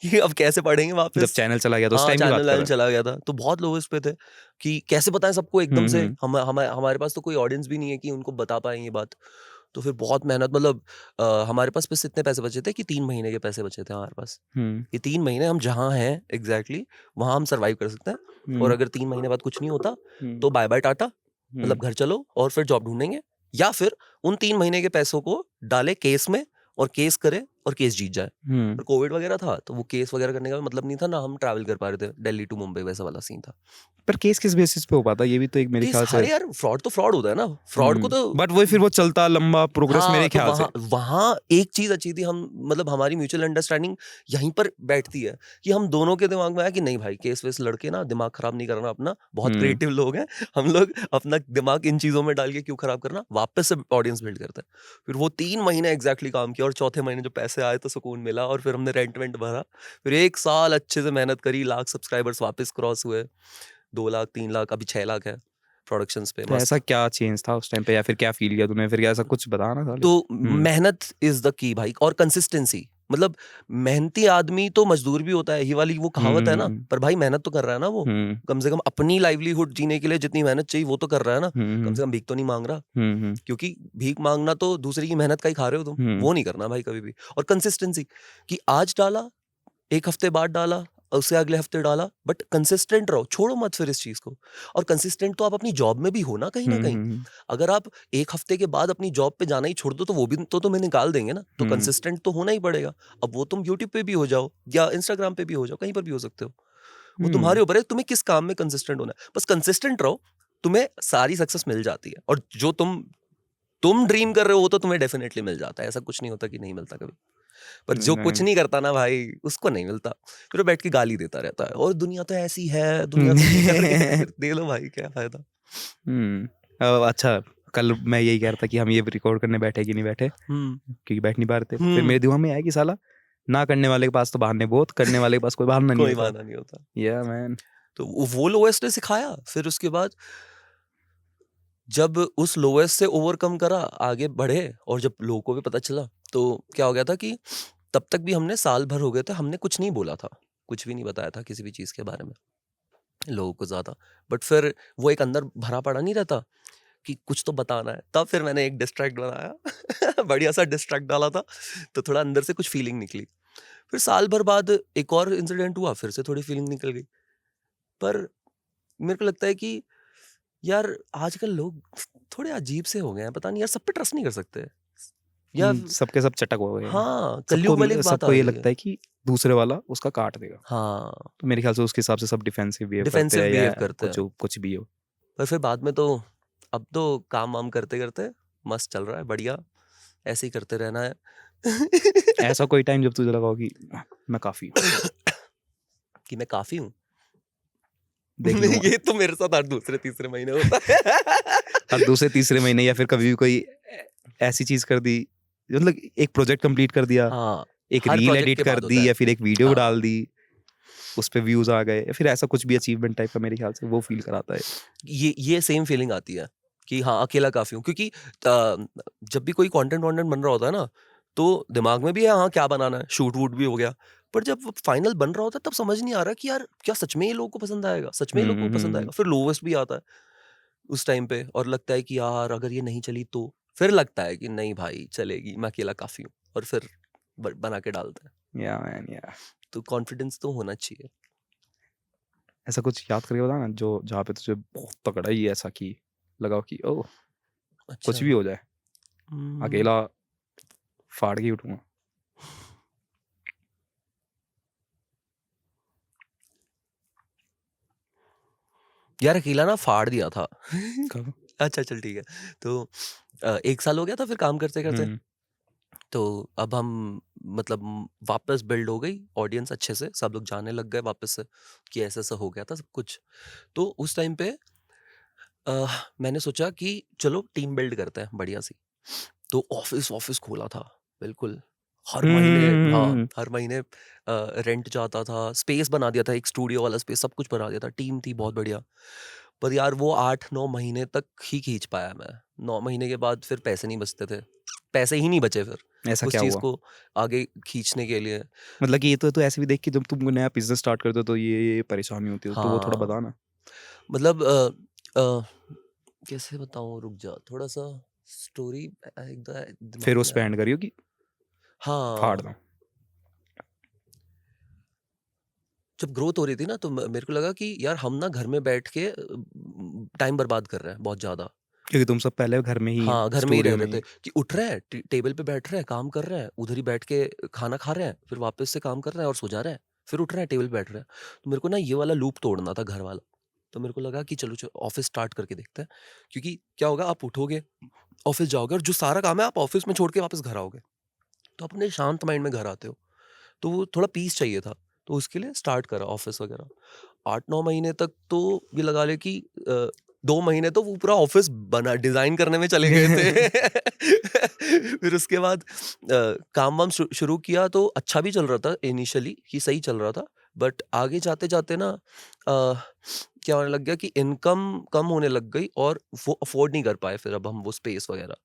S2: कि अब कैसे पढ़ेंगे
S1: जब
S2: वापस।
S1: चैनल चला गया तो उस
S2: हाँ,
S1: टाइम की बात
S2: चैनल
S1: कर
S2: लाइन
S1: रहा है?
S2: चला गया था तो बहुत लोएस्ट पे थे कि कैसे बताएं सबको एकदम से।
S1: हम्म
S2: हमारे पास तो कोई ऑडियंस भी नहीं है कि उनको बता पाएं ये बात। तो फिर बहुत मेहनत, मतलब हमारे पास बस इतने पैसे बचे थे कि 3 महीने के पैसे बचे थे हमारे पास।
S1: हम्म
S2: ये 3 महीने हम जहाँ हैं एग्जैक्टली वहाँ हम सर्वाइव कर सकते हैं। और
S1: हम्म
S2: अगर 3 महीने बाद कुछ नहीं होता
S1: हम्म
S2: तो बाय बाय टाटा, मतलब
S1: हम्म
S2: घर चलो और फिर जॉब ढूंढेंगे। या फिर उन 3 महीने के पैसों को डाले केस में और केस करे और केस जीत जाए।
S1: हम्म
S2: पर कोविड वगैरह था तो वो केस वगैरह करने का मतलब नहीं था ना, हम ट्रैवल कर पा रहे थे दिल्ली टू मुंबई, वैसा वाला सीन था।
S1: पर केस किस बेसिस पे हो पाता, ये भी तो एक मेरे
S2: केस,
S1: ख्याल से।
S2: अरे यार फ्रॉड तो फ्रॉड होता है ना, फ्रॉड को तो।
S1: बट वही फिर वो चलता लंबा प्रोग्रेस मेरे
S2: हाँ, तो
S1: ख्याल से।
S2: वहाँ वहाँ एक चीज अच्छी थी, हम मतलब हमारी म्यूचुअल अंडरस्टैंडिंग यहीं पर बैठती है कि हम दोनों के दिमाग में आया कि नहीं भाई, केस वेस लड़के ना दिमाग खराब नहीं करना अपना, बहुत
S1: हम्म
S2: क्रिएटिव लोग हैं हम लोग, अपना दिमाग इन चीजों में डाल के क्यों खराब करना, वापस से ऑडियंस बिल्ड करते हैं। फिर वो 3 महीने एग्जैक्टली काम किया और चौथे महीने जो पैसे आए तो सुकून मिला, और फिर हमने रेंट वेंट भरा। फिर 1 साल अच्छे से मेहनत करी, लाख सब्सक्राइबर्स वापस क्रॉस हुए, 2 लाख 3 लाख, अभी 6 लाख है प्रोडक्शंस पे,
S1: तो
S2: मस्त।
S1: ऐसा क्या चेंज था उस टाइम पे, या फिर क्या फील किया तूने, फिर क्या ऐसा कुछ बता ना साले।
S2: तो मेहनत इज द की भाई, और कंसिस्टेंसी। मतलब मेहनती आदमी तो मजदूर भी होता है, ये वाली वो कहावत है ना।
S1: हम्म
S2: पर भाई मेहनत तो कर रहा है ना वो,
S1: हम्म
S2: कम से कम अपनी लाइवलीहुड जीने के लिए जितनी मेहनत चाहिए वो तो कर रहा है ना। कम
S1: हम्म
S2: से कम भीख तो नहीं मांग रहा,
S1: हम्म
S2: क्योंकि भीख मांगना तो दूसरी की मेहनत का ही खा रहे हो तुम,
S1: हम्म
S2: वो नहीं करना भाई कभी भी। और कंसिस्टेंसी कि आज डाला, 1 हफ्ते बाद डाला, उससे अगले हफ्ते डाला, बट कंसिस्टेंट रहो, छोड़ो मत फिर इस चीज को। और कंसिस्टेंट तो आप अपनी जॉब में भी हो ना, कहीं ना कहीं।
S1: हम्म
S2: अगर आप 1 हफ्ते के बाद अपनी जॉब पे जाना ही छोड़ दो तो वो भी तो तुम्हें निकाल देंगे ना, तो
S1: हम्म
S2: कंसिस्टेंट तो होना ही पड़ेगा। अब वो तुम यूट्यूब पे भी हो जाओ या इंस्टाग्राम पे भी हो जाओ, कहीं पर भी हो सकते हो, वो
S1: हम्म
S2: तुम्हारे ऊपर है तुम्हें किस काम में कंसिस्टेंट होना है। बस कंसिस्टेंट रहो, तुम्हें सारी सक्सेस मिल जाती है। और जो तुम ड्रीम कर रहे हो वो तो तुम्हें डेफिनेटली मिल जाता है, ऐसा कुछ नहीं होता कि नहीं मिलता कभी। पर जो कुछ नहीं करता ना भाई, उसको नहीं मिलता, फिर वो बैठ के गाली देता रहता है, और दुनिया तो ऐसी है, दुनिया तो ये कर रही है, फिर दे लो भाई, क्या फायदा।
S1: अच्छा, कल मैं यही कह रहा था कि हम ये रिकॉर्ड करने बैठे कि नहीं बैठे,
S2: हम्म
S1: क्योंकि बैठ नहीं पा रहे थे। फिर
S2: हम्म
S1: मेरे दिमाग में आया कि साला ना करने वाले के पास तो बहाने बहुत, करने वाले के पास कोई बहाना नहीं
S2: कोई
S1: होता।
S2: बहाना नहीं होता।
S1: या मैन।
S2: तो वो लोएस्ट ने सिखाया, फिर उसके बाद जब उस लोएस्ट से ओवरकम करा, आगे बढ़े, और जब लोगों को भी पता चला, तो क्या हो गया था कि तब तक भी हमने साल भर हो गए थे, हमने कुछ नहीं बोला था, कुछ भी नहीं बताया था किसी भी चीज के बारे में लोगों को ज्यादा। बट फिर वो एक अंदर भरा पड़ा नहीं रहता कि कुछ तो बताना है, तब फिर मैंने एक डिस्ट्रैक्ट बनाया बढ़िया सा डिस्ट्रैक्ट डाला था, तो थोड़ा अंदर से कुछ फीलिंग निकली। फिर साल भर बाद एक और इंसिडेंट हुआ, फिर से थोड़ी फीलिंग निकल गई। पर मेरे को लगता है कि यार आजकल लोग थोड़े अजीब से हो गए हैं, पता नहीं यार, सब पे ट्रस्ट नहीं कर सकते, या
S1: सबके सब चटक हो गए हैं।
S2: हाँ,
S1: सबको
S2: कलयुग वाली एक बात
S1: सबको
S2: आ
S1: ये
S2: गई है।
S1: लगता है कि दूसरे वाला उसका काट देगा,
S2: हाँ,
S1: तो मेरे ख्याल से उसके हिसाब से सब डिफेंसिव बिहेव करते
S2: डिफेंसिव
S1: हैं,
S2: बिहेव
S1: या
S2: करते हैं।
S1: कुछ भी हो।
S2: पर फिर बाद में तो, अब तो काम वाम करते करते मस्त चल रहा है, बढ़िया, ऐसे ही करते रहना है।
S1: ऐसा कोई टाइम जब तुझे लगा हो कि मैं काफी हूँ,
S2: कि मैं काफी हूँ?
S1: देख लूंगा।
S2: ये तो मेरे साथ हर दूसरे तीसरे महीने होता है।
S1: हर दूसरे तीसरे महीने, या फिर कभी भी कोई ऐसी चीज कर दी, मतलब एक प्रोजेक्ट कंप्लीट कर दिया,
S2: हाँ,
S1: एक
S2: हर
S1: रील
S2: प्रोजेक्ट
S1: एडिट
S2: के
S1: कर
S2: बाद होता
S1: दी,
S2: है।
S1: या फिर एक वीडियो
S2: हाँ।
S1: डाल दी, उस पे व्यूज आ गए, या फिर ऐसा कुछ भी अचीवमेंट टाइप का, मेरे ख्याल से वो फील कराता है।
S2: ये सेम फीलिंग आती है कि हाँ, अकेला काफ़ी हूँ, क्योंकि जब भी कोई कंटेंट वॉन्टेंट बन रहा होता है ना, तो दिमाग में भी है हाँ, क्या बनाना है, शूट-वूट भी हो गया। पर जब वो फाइनल बन रहा होता है, तब समझ नहीं आ रहा कि यार, क्या सच में ये लोगों को पसंद आएगा? सच में ये लोगों को पसंद
S1: हम्म।
S2: आएगा? फिर लोवेस्ट भी आता है उस टाइम पे, और लगता है कि यार, अगर ये नहीं चली तो? फिर लगता है कि नहीं भाई, चलेगी, मैं अकेला काफ़ी हूँ, और फिर ब बना के डालते हैं।
S1: या मैन, या
S2: तो कॉन्फिडेंस तो होना चाहिए।
S1: ऐसा कुछ याद करके बता ना, जो जहाँ पे तुझे बहुत तगड़ा ही ऐसा कि लगा कि ओह, कुछ
S2: अच्छा।
S1: भी हो जाए,
S2: उम,
S1: अकेला फाड़ के ही उठूंगा।
S2: यार अकेला ना फाड़ दिया था।
S1: कब?
S2: अच्छा, चल ठीक है। तो 1 साल हो गया था फिर काम करते-करते।
S1: हम्म।
S2: तो अब हम मतलब वापस बिल्ड हो गई ऑडियंस अच्छे से, सब लोग जाने लग गए वापस से कि ऐसा-ऐसा हो गया था सब कुछ। तो उस टाइम पे मैंने सोचा कि चलो टीम बिल्ड करते हैं बढ़िया-सी। तो ऑफ़िस ऑफ़िस खोला था, बिल्कुल। हर महीने, हाँ,
S1: हम्म।
S2: हर महीने रेंट जाता था, स्पेस बना दिया था, एक स्टूडियो वाला स्पेस, सब कुछ बना दिया था, टीम थी बहुत बढ़िया। पर यार वो 8-9 महीने तक ही खींच पाया मैं। 9 महीने के बाद फिर पैसे नहीं बचते थे। पैसे ही नहीं बचे फिर,
S1: ऐसा
S2: उस
S1: क्या
S2: चीज़
S1: हुआ?
S2: को आगे खींचने के लिए।
S1: मतलब कि ये तो ऐसे भी देख कि जब तुम नया बिजनेस स्टार्ट करते हो तो ये परेशानी होती है, तो वो थोड़ा
S2: हाँ,
S1: बता ना।
S2: मतलब अ, कैसे बताऊँ, रुक जा, थोड़ा-सा स्टोरी एक द
S1: फिर
S2: दिमाग
S1: उस
S2: में
S1: पे
S2: आ।
S1: एंड करियो कि फाड़
S2: हाँ,
S1: दो।
S2: जब ग्रोथ हो रही थी ना, तो मेरे को लगा कि यार, हम ना घर में बैठ के टाइम बर्बाद कर रहे हैं बहुत ज्यादा।
S1: क्योंकि तुम सब पहले घर में ही,
S2: हाँ, घर में ही रह
S1: स्टूडियो
S2: रहे
S1: में
S2: थे
S1: ही।
S2: कि उठ रहे हैं, टेबल पे बैठ रहे हैं, काम कर रहे हैं, उधर ही बैठ के खाना खा रहे हैं, फिर वापस से काम कर रहे हैं और सो जा रहे हैं, फिर उठ रहे हैं, टेबल पे बैठ रहे हैं। तो मेरे को ना ये वाला लूप तोड़ना था, घर वाला। तो मेरे को लगा कि चलो चलो ऑफिस स्टार्ट करके देखते हैं, क्योंकि क्या होगा, आप उठोगे, ऑफिस जाओगे, और जो सारा काम है आप ऑफिस में छोड़ के वापस घर आओगे, तो अपने शांत माइंड में घर आते हो। तो वो थोड़ा पीस चाहिए था, तो उसके लिए स्टार्ट करा ऑफिस वगैरह। 8-9 महीने तक तो ये लगा ले कि 2 महीने तो वो पूरा ऑफिस बना डिज़ाइन करने में चले गए थे। फिर उसके बाद काम-वाम शुरू किया, तो अच्छा भी चल रहा था इनिशियली, कि सही चल रहा था। बट आगे जाते-जाते ना क्या होने लग गया कि इनकम कम होने लग गई, और वो अफ़ोर्ड नहीं कर पाए फिर अब हम वो स्पेस वगैरह।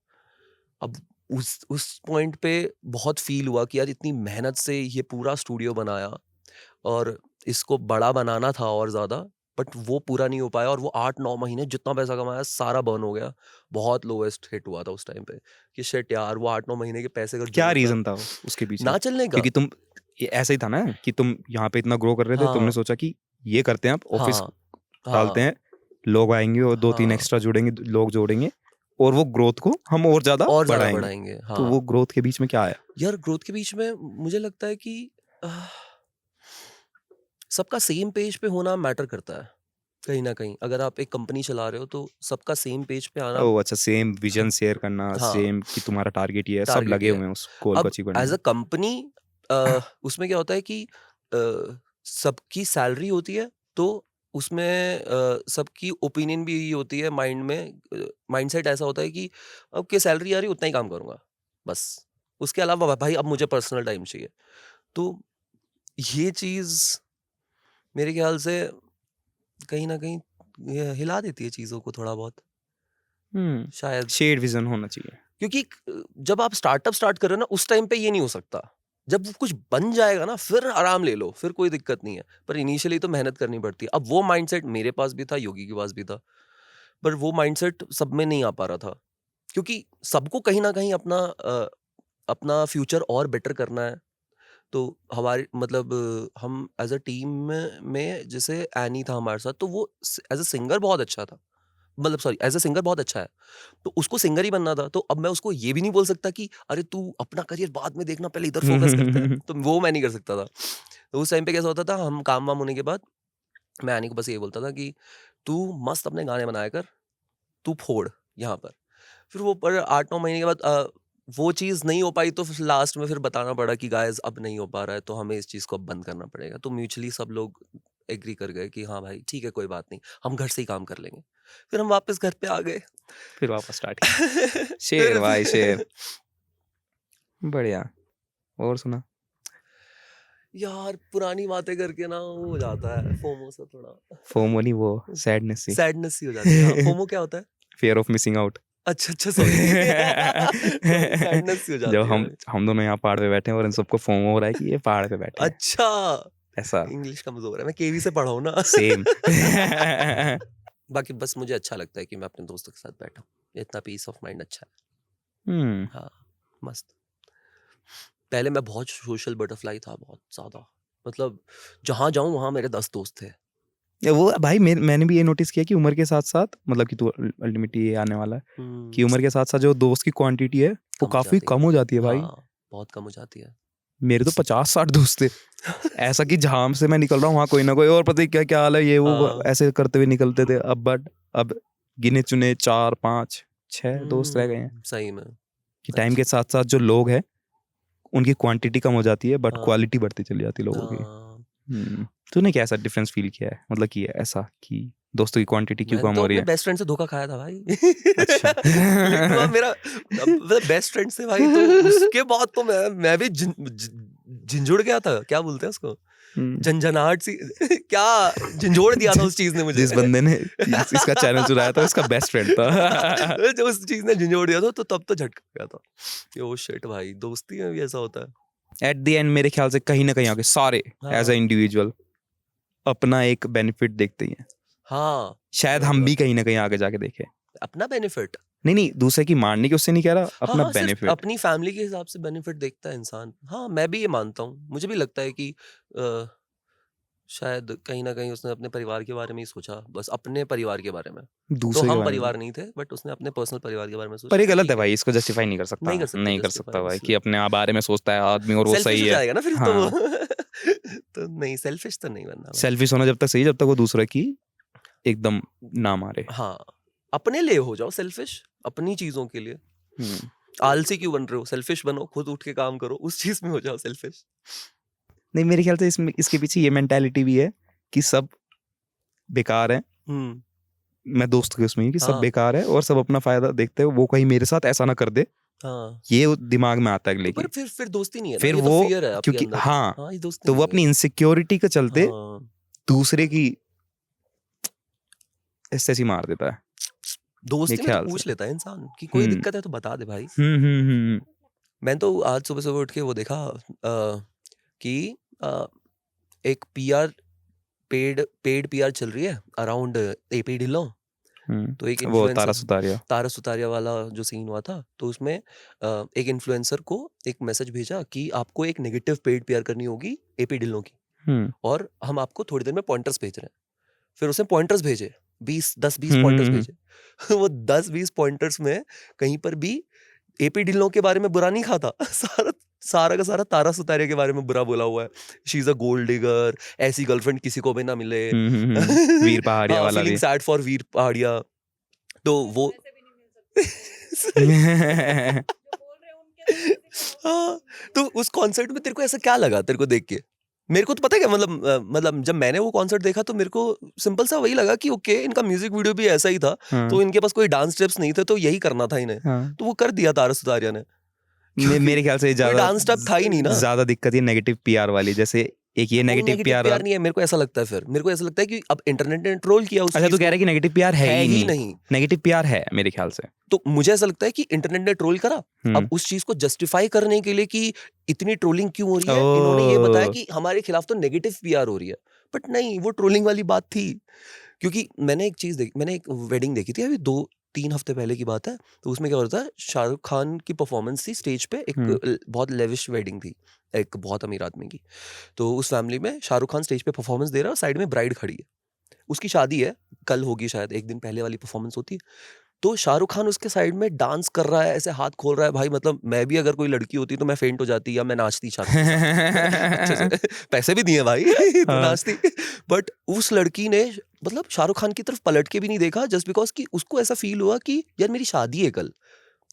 S2: अब उस पॉइंट पे बहुत फ़ील हुआ कि यार, इतनी मेहनत से ये पूरा स्टूडियो बनाया, और इसको बड़ा बनाना था और ज़्यादा, बट वो पूरा नहीं हो पाया, और वो 8-9 महीने जितना पैसा कमाया सारा बर्न हो गया। बहुत लोएस्ट हिट हुआ था उस टाइम पे कि शिट यार, वो 8-9 महीने के पैसे का
S1: क्या
S2: जो था
S1: रीजन था उसके पीछे?
S2: ना चलने का।
S1: क्योंकि तुम, ये ऐसा ही था ना कि तुम यहाँ पे इतना ग्रो कर रहे थे, तुमने
S2: हाँ,
S1: सोचा कि ये करते हैं, आप ऑफिस
S2: हाँ,
S1: डालते
S2: हाँ,
S1: हैं, लोग आएंगे और 2-3
S2: हाँ,
S1: एक्स्ट्रा जुड़ेंगे, लोग जोड़ेंगे, और वो ग्रोथ को हम और ज्यादा
S2: और ज़्यादा
S1: बढ़ाएंगे।
S2: बढ़ाएँगे,
S1: तो वो
S2: हाँ।
S1: ग्रोथ के बीच में क्या आया?
S2: यार ग्रोथ के बीच में मुझे लगता है कि आह, सबका सेम पेज पे होना मैटर करता है, कहीं न कहीं। अगर आप एक कंपनी चला रहे हो, तो सबका सेम पेज पे आना।
S1: ओह अच्छा, सेम विजन
S2: हाँ,
S1: शेयर करना,
S2: हाँ,
S1: सेम कि तुम्हारा टारगेट ये है, सब
S2: टारगेट
S1: लगे
S2: ये है।
S1: हुए हैं उस गोल को
S2: अब
S1: अचीव करने
S2: एज़
S1: में।
S2: अ कंपनी उसमें क्या होता है कि सबकी सैलरी होती है, तो उसमें सबकी ओपिनियन भी यही होती है माइंड में। माइंडसेट ऐसा होता है कि अब क्या सैलरी आ रही है, उतना ही काम करूँगा, बस। उसके अलावा भाई, अब मुझे पर्सनल टाइम चाहिए। तो ये चीज़ मेरे ख़्याल से कहीं न कहीं ये हिला देती है चीज़ों को थोड़ा बहुत, शायद।
S1: शेयर्ड विजन होना चाहिए।
S2: क्योंकि जब आप स्टार्टअप स्टार्ट कर रहे हो ना, उस टाइम पे ये नहीं हो सकता। जब वो कुछ बन जाएगा ना, फिर आराम ले लो, फिर कोई दिक्कत नहीं है। पर इनिशियली तो मेहनत करनी पड़ती है। अब वो माइंडसेट मेरे पास भी था, योगी के पास भी था। पर वो माइंडसेट सब में नहीं आ पा रहा था। क्योंकि सबको कहीं न कहीं अपना फ्यूचर और बेटर करना है। तो हमारी मतलब हम एज़ अ टीम में जैसे एनी था हमारे साथ, तो वो एज़ अ सिंगर बहुत अच्छा था। मतलब सॉरी, एज़ अ सिंगर बहुत अच्छा है। तो उसको सिंगर ही बनना था। तो अब मैं उसको ये भी नहीं बोल सकता कि अरे तू अपना करियर बाद में देखना, पहले इधर फ़ोकस करते हैं। तो वो मैं नहीं कर सकता था। तो उस टाइम पे कैसा होता था, हम काम-वाम होने के बाद मैं एनी को बस यही बोलता था कि तू मस्त अपने गाने बनाया कर, तू फोड़ यहाँ पर। फिर वो पर 8-9 महीने के बाद वो चीज़ नहीं हो पाई, तो फिर लास्ट में फिर बताना पड़ा कि गाइज़ अब नहीं हो पा रहा है, तो हमें इस चीज़ को अब बंद करना पड़ेगा। तो म्यूचुअली सब लोग एग्री कर गए कि हाँ भाई ठीक है, कोई बात नहीं, हम घर से ही काम कर लेंगे। फिर हम वापस घर पे आ गए।
S1: फिर वापस स्टार्ट किया। शेर भाई शेर, बढ़िया। और सुना?
S2: यार पुरानी बातें करके ना वो हो जाता है फोमो से थोड़ा
S1: फोमो नहीं, वो सैडनेस सी,
S2: सैडनेस सी हो जाती है। हाँ, फोमो क्या होता है?
S1: Fear of missing out.
S2: अच्छा अच्छा, सॉरी सैडनेस सी हो
S1: जब
S2: जाती है।
S1: हम दोनों यहाँ पहाड़ पे बैठे हैं और इन सबको फोमो हो रहा है कि ये पहाड़ पे बैठे हैं,
S2: अच्छा,
S1: ऐसा
S2: इंग्लिश कमजोर है, मैं केवी से पढ़ा हूँ ना।
S1: सेम।
S2: बाकी बस मुझे अच्छा लगता है कि मैं अपने दोस्तों के साथ बैठा हूँ, इतना पीस ऑफ माइंड अच्छा है।
S1: हम्म।
S2: हाँ, मस्त। पहले मैं बहुत सोशल बटरफ्लाई था, बहुत ज्यादा, मतलब जहां जाऊं वहां मेरे 10 दोस्त थे।
S1: वो भाई मैंने भी ये नोटिस किया कि उम्र के साथ साथ, मतलब कि तू अल्टीमेटली ये आने वाला है कि उम्र के साथ साथ जो दोस्त की क्वांटिटी है वो
S2: कम हो
S1: काफी
S2: जाती है।
S1: कम हो जाती है भाई।
S2: हाँ, बहुत कम हो जाती है।
S1: मेरे तो 50-60 दोस्त थे, ऐसा कि जहां से मैं निकल रहा हूँ वहां कोई ना कोई और, पता ही क्या क्या हाल है ये वो,
S2: हाँ।
S1: ऐसे करते हुए निकलते थे। अब गिने चुने 4-5-6 दोस्त रह गए हैं।
S2: सही में
S1: कि टाइम के साथ साथ जो लोग हैं उनकी क्वांटिटी कम हो जाती है बट
S2: हाँ।
S1: क्वालिटी बढ़ती चली जाती है लोगों की।
S2: हाँ।
S1: तूने क्या ऐसा डिफरेंस फील किया है, मतलब कि ऐसा कि दोस्तों की क्वांटिटी क्यों
S2: मैंने
S1: कम
S2: तो
S1: हो रही
S2: अपने
S1: है?
S2: बेस्ट फ्रेंड से धोखा खाया था भाई।
S1: अच्छा।
S2: लिट्टू अब मेरा मतलब बेस्ट फ्रेंड से भाई, तो उसके बाद तो मैं भी झिंझुड़ गया था, क्या बोलते हैं उसको, झंझनाहट सी क्या झंझोड़ दिया था उस चीज ने मुझे।
S1: जिस बंदे ने इसका चैनल चुराया था उसका बेस्ट फ्रेंड था।
S2: जो उस चीज ने झंझोड़ दिया था, तो तब तो झटका गया था कि ओ शिट भाई, दोस्ती में भी ऐसा होता है।
S1: एट द एंड मेरे ख्याल से कहीं ना कहीं आके सारे एज अ
S2: हाँ।
S1: इंडिविजुअल अपना एक बेनिफिट देखते ही हैं।
S2: हाँ,
S1: शायद
S2: ये
S1: हम
S2: बात
S1: भी
S2: है।
S1: कहीं ना कहीं आगे जाके देखें।
S2: अपना बेनिफिट।
S1: नहीं दूसरे की मारने की उससे नहीं कह रहा,
S2: हाँ
S1: अपना
S2: हाँ, सिर्फ
S1: बेनिफिट।
S2: अपनी फैमिली के हिसाब से बेनिफिट देखता है इंसान। हाँ, मैं भी ये मानता हूँ, मुझे भी लगता है कि शायद कहीं ना कहीं उसने अपने परिवार के बारे में ही सोचा, बस अपने परिवार के बारे में। तो
S1: दूसरे के
S2: हम
S1: बारे में
S2: परिवार नहीं थे, बट उसने अपने पर्सनल परिवार के बारे में सोचा।
S1: पर ये
S2: तो
S1: गलत है
S2: ठीक है,
S1: भाई, इसको जस्टिफाई नहीं कर सकता,
S2: नहीं कर सकते
S1: नहीं कर
S2: जस्टिफाई
S1: सकता भाई कि
S2: इसलिए
S1: अपने आप बारे में सोचता है आदमी और वो
S2: सेल्फिश
S1: सही
S2: हो
S1: है।
S2: जाएगा ना फिर तो
S1: हाँ,
S2: वो। तो नहीं, सेल्फिश तो नहीं बनना भाई।
S1: सेल्फिश होना जब तक सही, जब तक वो दूसरे की एकदम ना मारे।
S2: हाँ, अपने लिए हो जाओ सेल्फिश, अपनी चीजों के लिए। आलसी क्यों बन रहे हो? सेल्फिश बनो, खुद उठ के काम करो, उस चीज में हो जाओ सेल्फिश।
S1: नहीं, मेरे ख्याल से इसके पीछे ये मेंटालिटी भी है कि सब बेकार है। मैं दोस्त के उसमें हूं कि सब
S2: हाँ
S1: बेकार है और सब अपना फायदा देखते हैं, वो कहीं मेरे साथ ऐसा ना कर दे,
S2: हाँ,
S1: ये दिमाग में आता है
S2: तो
S1: अगले
S2: पर
S1: की।
S2: फिर दोस्ती नहीं है ना,
S1: फिर
S2: ये तो
S1: वो
S2: फियर है आपके
S1: क्योंकि
S2: अंदर।
S1: हाँ,
S2: हाँ, ये दोस्ती
S1: तो वो
S2: नहीं
S1: अपनी
S2: है।
S1: इनसिक्योरिटी के चलते
S2: हाँ,
S1: दूसरे की ऐसे ही मार देता है मेरे
S2: दोस्ती में तो
S1: ख्याल से।
S2: पूछ लेता है इंसान कि कोई
S1: हम्म
S2: दिक्कत है तो बता दे भाई।
S1: हम्म।
S2: मैं तो आज सुबह सुबह उठ के वो देखा कि अ, एक पीआर, पेड पीआर चल रही है अराउंड एपी ढिल्लों। तो एक
S1: वो तारा
S2: इन्फ्लुएंसर,
S1: सुतारिया।
S2: तारा सुतारिया वाला जो सीन हुआ था, तो उसमें एक इन्फ्लुएंसर को एक मैसेज भेजा कि आपको एक नेगेटिव पेड पीआर करनी होगी एपी ढिल्लों की, और हम आपको थोड़ी देर में पॉइंटर्स भेज रहे हैं। फिर उसने पॉइंटर्स भेजे, 10-20 पॉइंटर्स भेजे। वो 10-20 पॉइंटर्स में कहीं पर भी एपी ढिल्लों के बारे में बुरा नहीं खाता। सारा का सारा तारा सुतारिया के बारे में बुरा बोला हुआ है। She is a gold digger, ऐसी गर्लफ्रेंड किसी को भी ना मिले।
S1: वीर पहाड़िया
S2: हाँ,
S1: वाला
S2: फीलिंग
S1: भी।
S2: सैड फॉर वीर पहाड़िया। तो वो हाँ, तो उस कॉन्सर्ट में तेरे को ऐसा क्या लगा, तेरे को देख के? मेरे को तो पता है क्या, मतलब जब मैंने वो कॉन्सर्ट देखा तो मेरे को सिंपल सा वही लगा कि ओके, इनका म्यूजिक वीडियो भी ऐसा ही था, तो इनके पास कोई डांस स्टेप्स नहीं थे, तो यही करना था इन्हें, तो वो कर दिया तारा सुतारिया ने।
S1: मेरे ख्याल से
S2: कोई डांस स्टेप था ही नहीं ना।
S1: ज्यादा दिक्कत ये नेगेटिव पीआर वाली, जैसे एक ये
S2: वो
S1: नेगेटिव
S2: नेगेटिव
S1: पीआर
S2: प्यार नहीं है, मेरे को ऐसा लगता है, फिर मेरे को ऐसा लगता है कि अब इंटरनेट ने ट्रोल किया उस
S1: अच्छा,
S2: चीज
S1: तू कह रहा
S2: को।
S1: है कि नेगेटिव पीआर है
S2: है
S1: ही
S2: ही
S1: नहीं?
S2: नहीं।
S1: नेगेटिव पीआर है मेरे ख्याल से।
S2: तो मुझे ऐसा लगता है कि इंटरनेट ने ट्रोल करा, अब उस चीज को जस्टिफाई करने के लिए कि इतनी ट्रोलिंग क्यों हो रही है, इन्होंने ये बताया कि हमारे खिलाफ तो नेगेटिव पीआर हो रही है। बट नहीं, वो ट्रोलिंग वाली बात थी। क्योंकि मैंने एक चीज देखी, मैंने एक वेडिंग देखी थी अभी 2-3 हफ्ते पहले की बात है। तो उसमें क्या होता है, शाहरुख खान की परफॉर्मेंस थी स्टेज पे, एक बहुत लेविश वेडिंग थी, एक बहुत अमीर आदमी की। तो उस फैमिली में शाहरुख खान स्टेज पे परफॉर्मेंस दे रहा है, साइड में ब्राइड खड़ी है, उसकी शादी है, कल होगी शायद, एक दिन पहले वाली परफॉर्मेंस होती है। तो शाहरुख खान उसके साइड में डांस कर रहा है, ऐसे हाथ खोल रहा है भाई, मतलब मैं भी अगर कोई लड़की होती तो मैं फेंट हो जाती या मैं नाचती शाहरुख के साथ अच्छे से। पैसे भी दिए भाई तो नाचती। बट उस लड़की ने मतलब शाहरुख खान की तरफ पलट के भी नहीं देखा, जस्ट बिकॉज कि उसको ऐसा फील हुआ कि यार मेरी शादी है कल,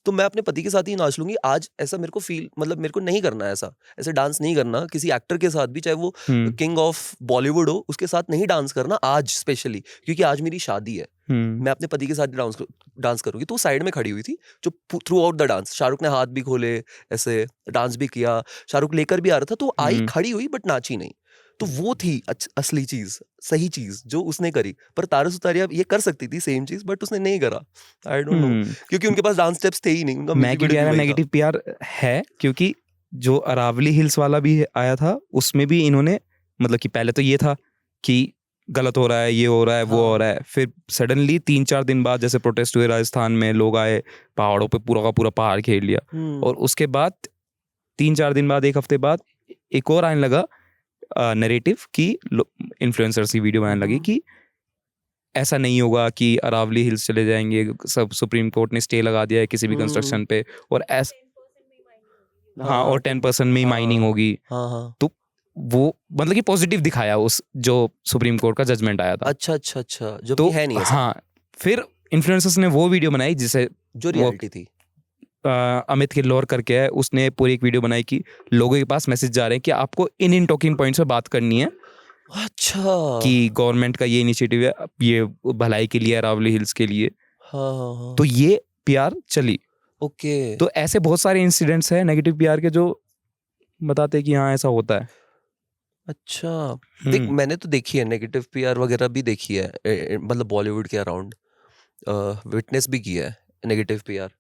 S2: तो मैं अपने पति के साथ ही नाच लूंगी। आज ऐसा मेरे को फील, मतलब मेरे को नहीं करना है ऐसा, ऐसे डांस नहीं करना किसी एक्टर के साथ भी, चाहे वो
S1: हम्म
S2: किंग ऑफ बॉलीवुड हो, उसके साथ नहीं डांस करना आज स्पेशली, क्योंकि आज मेरी शादी है। मैं अपने पति के साथ डांस करूंगी। तो वो साइड में खड़ी हुई थी जो through out the dance, Shahrukh ने हाथ भी खोले, ऐसे डांस भी किया, शाहरुख लेकर भी आ रहा था, तो वो आई खड़ी हुई बट नाची नहीं। तो वो थी असली चीज, सही चीज जो उसने करी। पर तारा सुतारिया ये कर सकती थी सेम चीज, बट उसने नहीं करा। आई डोंट नो, क्योंकि उनके पास डांस स्टेप्स थे ही नहीं। उनका म्यूजिक वीडियो भी वही था।
S1: नेगेटिव पीआर है, क्योंकि जो अरावली हिल्स वाला भी आया था उसमें भी इन्होंने, मतलब कि पहले तो ये था कि गलत हो रहा है, ये हो रहा है, वो हो रहा है, फिर सडनली 3-4 दिन बाद जैसे प्रोटेस्ट हुए राजस्थान में, लोग आए पहाड़ों पे, पूरा का पूरा पहाड़ घेर लिया, और उसके बाद 3-4 दिन बाद, एक हफ्ते बाद एक और आने लगा नैरेटिव की, इन्फ्लुएंसर्स की वीडियो बनाने लगी कि ऐसा नहीं होगा कि अरावली हिल्स चले जाएंगे, सब सुप्रीम कोर्ट ने स्टे लगा दिया है किसी भी कंस्ट्रक्शन पे, और हाँ, और 10% में ही माइनिंग होगी। तो वो मतलब कि पॉजिटिव दिखाया उस जो सुप्रीम कोर्ट का जजमेंट आया था।
S2: अच्छा जो
S1: तो
S2: है नहीं ऐसा।
S1: हाँ, फिर इन्फ्लुएंसर्स ने वो वीडियो बनाई जिसे
S2: जो रियलिटी थी।
S1: अमित किल्लोर करके है, उसने पूरी एक वीडियो बनाई कि लोगों के पास मैसेज जा रहे हैं कि आपको इन टॉकिंग पॉइंट्स पे बात करनी है।
S2: अच्छा,
S1: कि गवर्नमेंट का ये इनिशिएटिव है, ये भलाई के लिए, अरावली हिल्स के लिए।
S2: हाँ।
S1: तो ये पीआर चली।
S2: ओके।
S1: तो ऐसे बहुत सारे इंसिडेंट्स हैं नेगेटिव पीआर के जो बताते हैं कि हाँ ऐसा होता है।
S2: अच्छा, देख मैंने तो देखी है नेगेटिव पीआर वगैरह भी देखी है, मतलब बॉलीवुड के अराउंड विटनेस भी किया है नेगेटिव पीआर।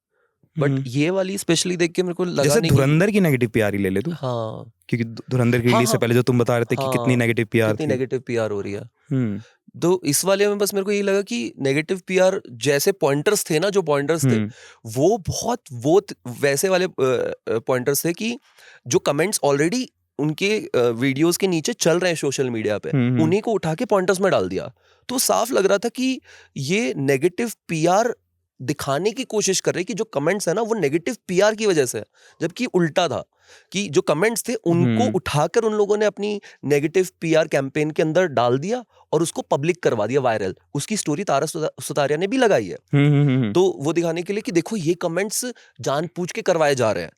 S2: बट ये वाली स्पेशली देख के मेरे को लगा
S1: जैसे
S2: नहीं
S1: धुरंधर की नेगेटिव पीआर ही ले ले तू।
S2: हाँ,
S1: क्योंकि धुरंधर की रिलीज से पहले जो तुम बता रहे थे कि कितनी नेगेटिव पीआर
S2: कितनी
S1: थी।
S2: नेगेटिव पीआर हो रही है। तो इस वाले में बस मेरे को ये लगा कि नेगेटिव पीआर जैसे पॉइंटर्स थे ना, जो पॉइंटर्स थे वो बहुत वैसे वाले पॉइंटर्स थे कि जो कमेंट्स ऑलरेडी उनके वीडियोस के नीचे चल रहे हैं सोशल मीडिया पे, उन्हीं को उठा के पॉइंटर्स में डाल दिया। तो साफ लग रहा था कि ये नेगेटिव पीआर दिखाने की कोशिश कर रहे कि जो कमेंट्स है ना वो नेगेटिव पीआर की वजह से है, जबकि उल्टा था कि जो कमेंट्स थे उनको उठाकर उन लोगों ने अपनी नेगेटिव पीआर कैंपेन के अंदर डाल दिया और उसको पब्लिक करवा दिया, वायरल। उसकी स्टोरी तारा सुतारिया ने भी लगाई है। तो वो दिखाने के लिए कि देखो ये कमेंट्स जानबूझ के करवाए जा रहे हैं,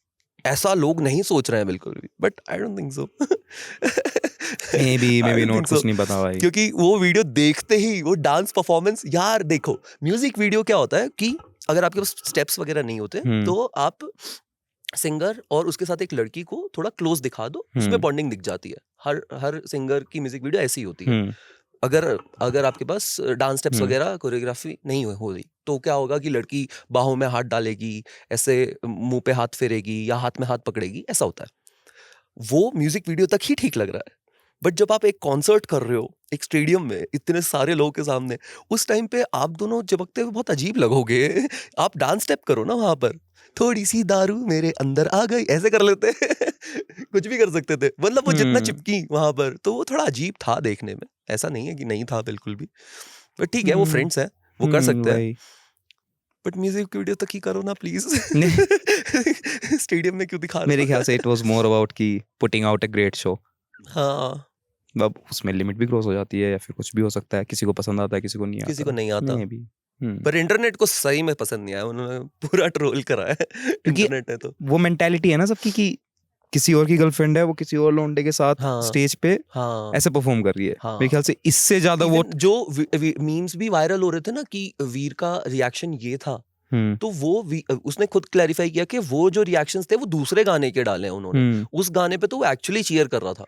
S2: ऐसा लोग नहीं सोच रहे हैं बिल्कुल भी। But I don't think so.
S1: May be note, कुछ नहीं पता भाई।
S2: क्योंकि वो वीडियो देखते ही वो डांस परफॉर्मेंस, यार देखो म्यूजिक वीडियो क्या होता है कि अगर आपके पास स्टेप्स वगैरह नहीं होते तो आप सिंगर और उसके साथ एक लड़की को थोड़ा क्लोज दिखा दो, उसमें बॉन्डिंग दिख जाती है। हर सिंगर की म्यूजिक वीडियो ऐसी होती है। अगर आपके पास डांस स्टेप्स वगैरह कोरियोग्राफी नहीं हो रही तो क्या होगा कि लड़की बाहों में हाथ डालेगी, ऐसे मुंह पे हाथ फेरेगी या हाथ में हाथ पकड़ेगी, ऐसा होता है। वो म्यूजिक वीडियो तक ही ठीक लग रहा है, बट जब आप एक कॉन्सर्ट कर रहे हो एक स्टेडियम में इतने सारे लोगों के सामने, उस टाइम पे आप दोनों चिपकते हुए बहुत अजीब लगोगे। आप डांस स्टेप करो ना वहां पर, थोड़ी सी दारू मेरे अंदर आ गई, ऐसे कर लेते। कुछ भी कर सकते थे, मतलब वो जितना चिपकी वहां पर, तो वो थोड़ा अजीब था देखने में। ऐसा नहीं है कि नहीं था बिल्कुल भी, बट ठीक है वो फ्रेंड्स हैं, वो कर सकते हैं। बट म्यूजिक वीडियो तक ही करो ना प्लीज। स्टेडियम में क्यों दिखा रहे हो?
S1: मेरे ख्याल से इट वाज मोर अबाउट की putting out a great show.
S2: हाँ,
S1: अब उसमें लिमिट भी क्रॉस हो जाती है, या फिर कुछ भी हो सकता है, किसी को पसंद आता है, किसी को नहीं आता।
S2: किसी को नहीं आता।
S1: भी
S2: पर इंटरनेट को सही में पसंद नहीं आया, उन्होंने पूरा ट्रोल करा है। इंटरनेट है तो
S1: वो मेंटालिटी है ना सबकी कि किसी और की गर्लफ्रेंड है, वो किसी और लौंडे के साथ स्टेज पे ऐसे परफॉर्म कर रही है। मेरे ख्याल से इससे ज्यादा वो
S2: जो मीम्स भी वायरल हो रहे थे ना कि वीर का रिएक्शन ये था, तो वो उसने खुद क्लैरिफाई किया कि वो जो रिएक्शंस थे वो दूसरे गाने के डाले हैं उन्होंने। उस गाने पे तो वो एक्चुअली चीयर कर रहा था।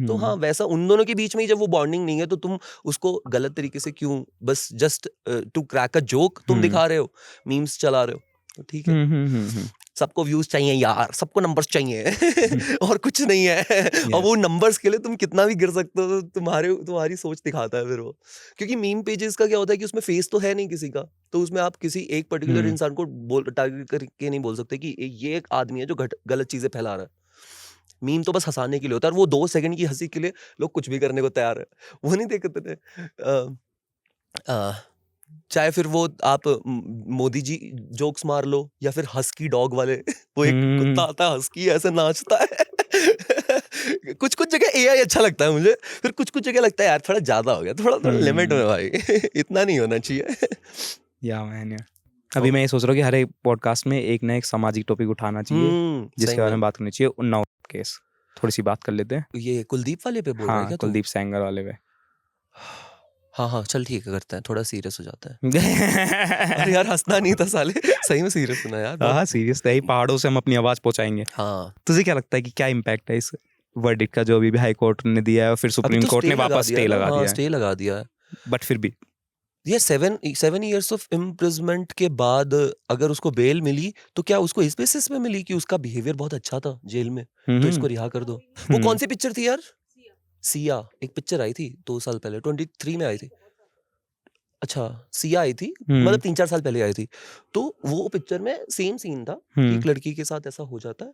S2: तो हाँ, वैसा उन दोनों के बीच में ही जब वो बॉन्डिंग नहीं है तो तुम उसको गलत तरीके से क्यों, बस just to crack a joke तुम दिखा रहे हो, मीम्स चला रहे हो, तो ठीक है। सबको व्यूज चाहिए यार, सबको नंबर्स चाहिए। और कुछ नहीं है। और वो नंबर्स के लिए तुम कितना भी गिर सकते हो, तो तुम्हारी सोच दिखाता है फिर वो। क्योंकि मीम पेजेस का क्या होता है कि उसमें फेस तो है नहीं किसी का, तो उसमें आप किसी एक पर्टिकुलर इंसान को टारगेट करके नहीं बोल सकते कि ये एक आदमी है जो गलत चीजें फैला रहा है। मीम तो बस हंसाने के लिए होता है, और वो 2 सेकंड की हंसी के लिए लोग कुछ भी करने को तैयार है। वो नहीं देखते थे चाहे फिर वो आप मोदी जी जोक्स मार लो, या फिर हस्की डॉग वाले। वो एक कुत्ता आता है हस्की, ऐसे नाचता है। कुछ जगह एआई अच्छा लगता है मुझे, फिर कुछ जगह लगता है यार थोड़ा ज्यादा हो गया, थोड़ा लिमिट में भाई। इतना नहीं होना चाहिए।
S1: या मैंने अभी मैं ये सोच रहा हूँ कि हर एक पॉडकास्ट में एक ना एक सामाजिक टॉपिक उठाना चाहिए जिसके
S2: सही
S1: बारे
S2: में।
S1: में बात करनी चाहिए। उन्नाव केस थोड़ी सी बात कर लेते हैं।
S2: ये कुलदीप वाले पे बोल रहा है
S1: हाँ,
S2: क्या तू?
S1: कुलदीप सेंगर वाले पे।
S2: हाँ हाँ चल ठीक है, करते हैं, थोड़ा सीरियस हो जाता है। अरे यार हंसना नहीं था साले, सही में सीरियस होना यार
S1: हाँ
S2: बहुत।
S1: सीरियस है, पहाड़ों से हम अपनी आवाज पहुंचाएंगे।
S2: हाँ
S1: तुझे क्या लगता है कि क्या इम्पैक्ट है इस वर्डिक्ट का जो अभी हाई कोर्ट ने दिया है और फिर
S2: अभी
S1: सुप्रीम
S2: तो
S1: कोर्ट
S2: स्टे
S1: ने
S2: लगा
S1: वापस
S2: दिया
S1: स्टे
S2: है ना,
S1: लगा
S2: हाँ
S1: दिया है,
S2: स्टे लगा दिया है।
S1: बट फिर भी
S2: ये 7 years ऑफ इम्प्रिजमेंट के बाद अगर उसको बेल मिली तो क्या उसको इस बेसिस पे मिली कि उसका बिहेवियर बहुत अच्छा था जेल में, तो इसको रिहा कर दो? वो कौन सी पिक्चर थी यार? सिया, एक पिक्चर आई थी 2 साल पहले, 23 में आई थी। अच्छा सिया आई थी, मतलब 3-4 साल पहले आई थी। तो वो पिक्चर में सेम सीन था कि एक लड़की के साथ ऐसा हो जाता है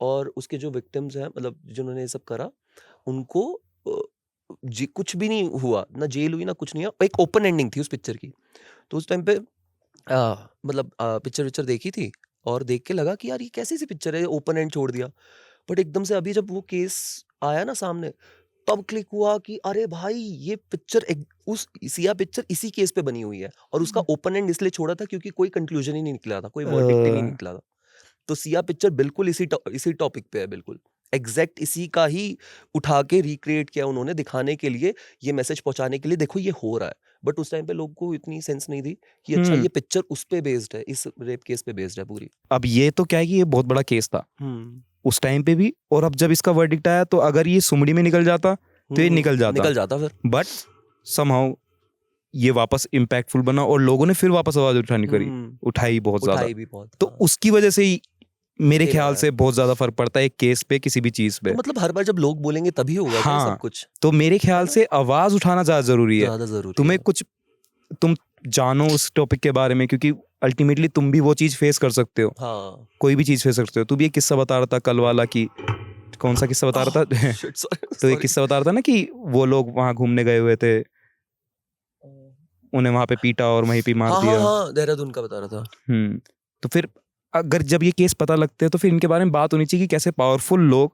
S2: और उसके जो विक्टिम्स हैं, मतलब जिन्होंने ये सब करा, उनको कुछ भी नहीं हुआ, ना जेल हुई ना कुछ नहीं हुआ, एक ओपन एंडिंग थी उस पिक्चर की। तो उस टाइम पे मतलब पिक्चर विक्चर देखी थी और देख के लगा कि यार ये कैसी सी पिक्चर है, ओपन एंड छोड़ दिया। बट एकदम से अभी जब वो केस आया ना सामने, तब क्लिक हुआ कि अरे भाई ये पिक्चर उस सिया पिक्चर इसी केस पे बनी हुई है और उसका ओपन एंड इसलिए छोड़ा था क्योंकि कोई कंक्लूजन ही नहीं निकला था, कोई वर्डिक्ट ही नहीं निकला था। तो सिया पिक्चर बिल्कुल इसी टॉपिक पे है, बिल्कुल एग्जैक्ट इसी का ही उठा के रिक्रिएट किया उन्होंने, दिखाने के लिए, ये मैसेज पहुंचाने के लिए, देखो ये हो रहा है। बट उस टाइम पे लोगों को इतनी सेंस नहीं थी कि अच्छा ये पिक्चर उस पे बेस्ड है, इस रेप केस पे बेस्ड है पूरी।
S1: अब ये तो क्या है कि ये बहुत बड़ा केस था उस टाइम पे भी, और अब जब इसका वर्डिक्ट आया तो अगर ये सुमड़ी में निकल जाता तो ये निकल जाता
S2: फिर
S1: बट समहाउ ये वापस इम्पैक्टफुल बना और लोगों ने फिर वापस आवाज उठाई बहुत ज्यादा।
S2: उठाई भी बहुत,
S1: तो
S2: हाँ।
S1: उसकी वजह से ही मेरे
S2: ये
S1: ख्याल
S2: लगा
S1: से
S2: है।
S1: बहुत ज्यादा फर्क पड़ता है एक केस पे, किसी भी चीज पे।
S2: तो मतलब हर बार जब लोग बोलेंगे तभी होगा क्या
S1: हाँ,
S2: सब कुछ?
S1: तो मेरे ख्याल से आवाज उठाना ज्यादा जरूरी है।
S2: ज्यादा जरूरी
S1: तुम्हें
S2: है।
S1: कुछ तुम जानो उस टॉपिक के बारे में, क्योंकि अल्टीमेटली तुम भी वो चीज फेस कर सकते हो,
S2: हाँ
S1: कोई भी चीज फेस कर सकते हो। तू भी एक किस्सा बता रहा था कल वाला की, कौन सा किस्सा बता रहा था?
S2: शिट सॉरी
S1: तो एक किस्सा बता रहा था ना कि वो लोग वहां घूमने गए हुए थे, उन्हें वहां पे पीटा और वहीं पे मार
S2: हाँ हाँ
S1: दिया।
S2: हाँ देहरादून का बता रहा था।
S1: तो फिर अगर जब ये केस पता लगते हैं तो फिर इनके बारे में बात होनी चाहिए कि कैसे पावरफुल लोग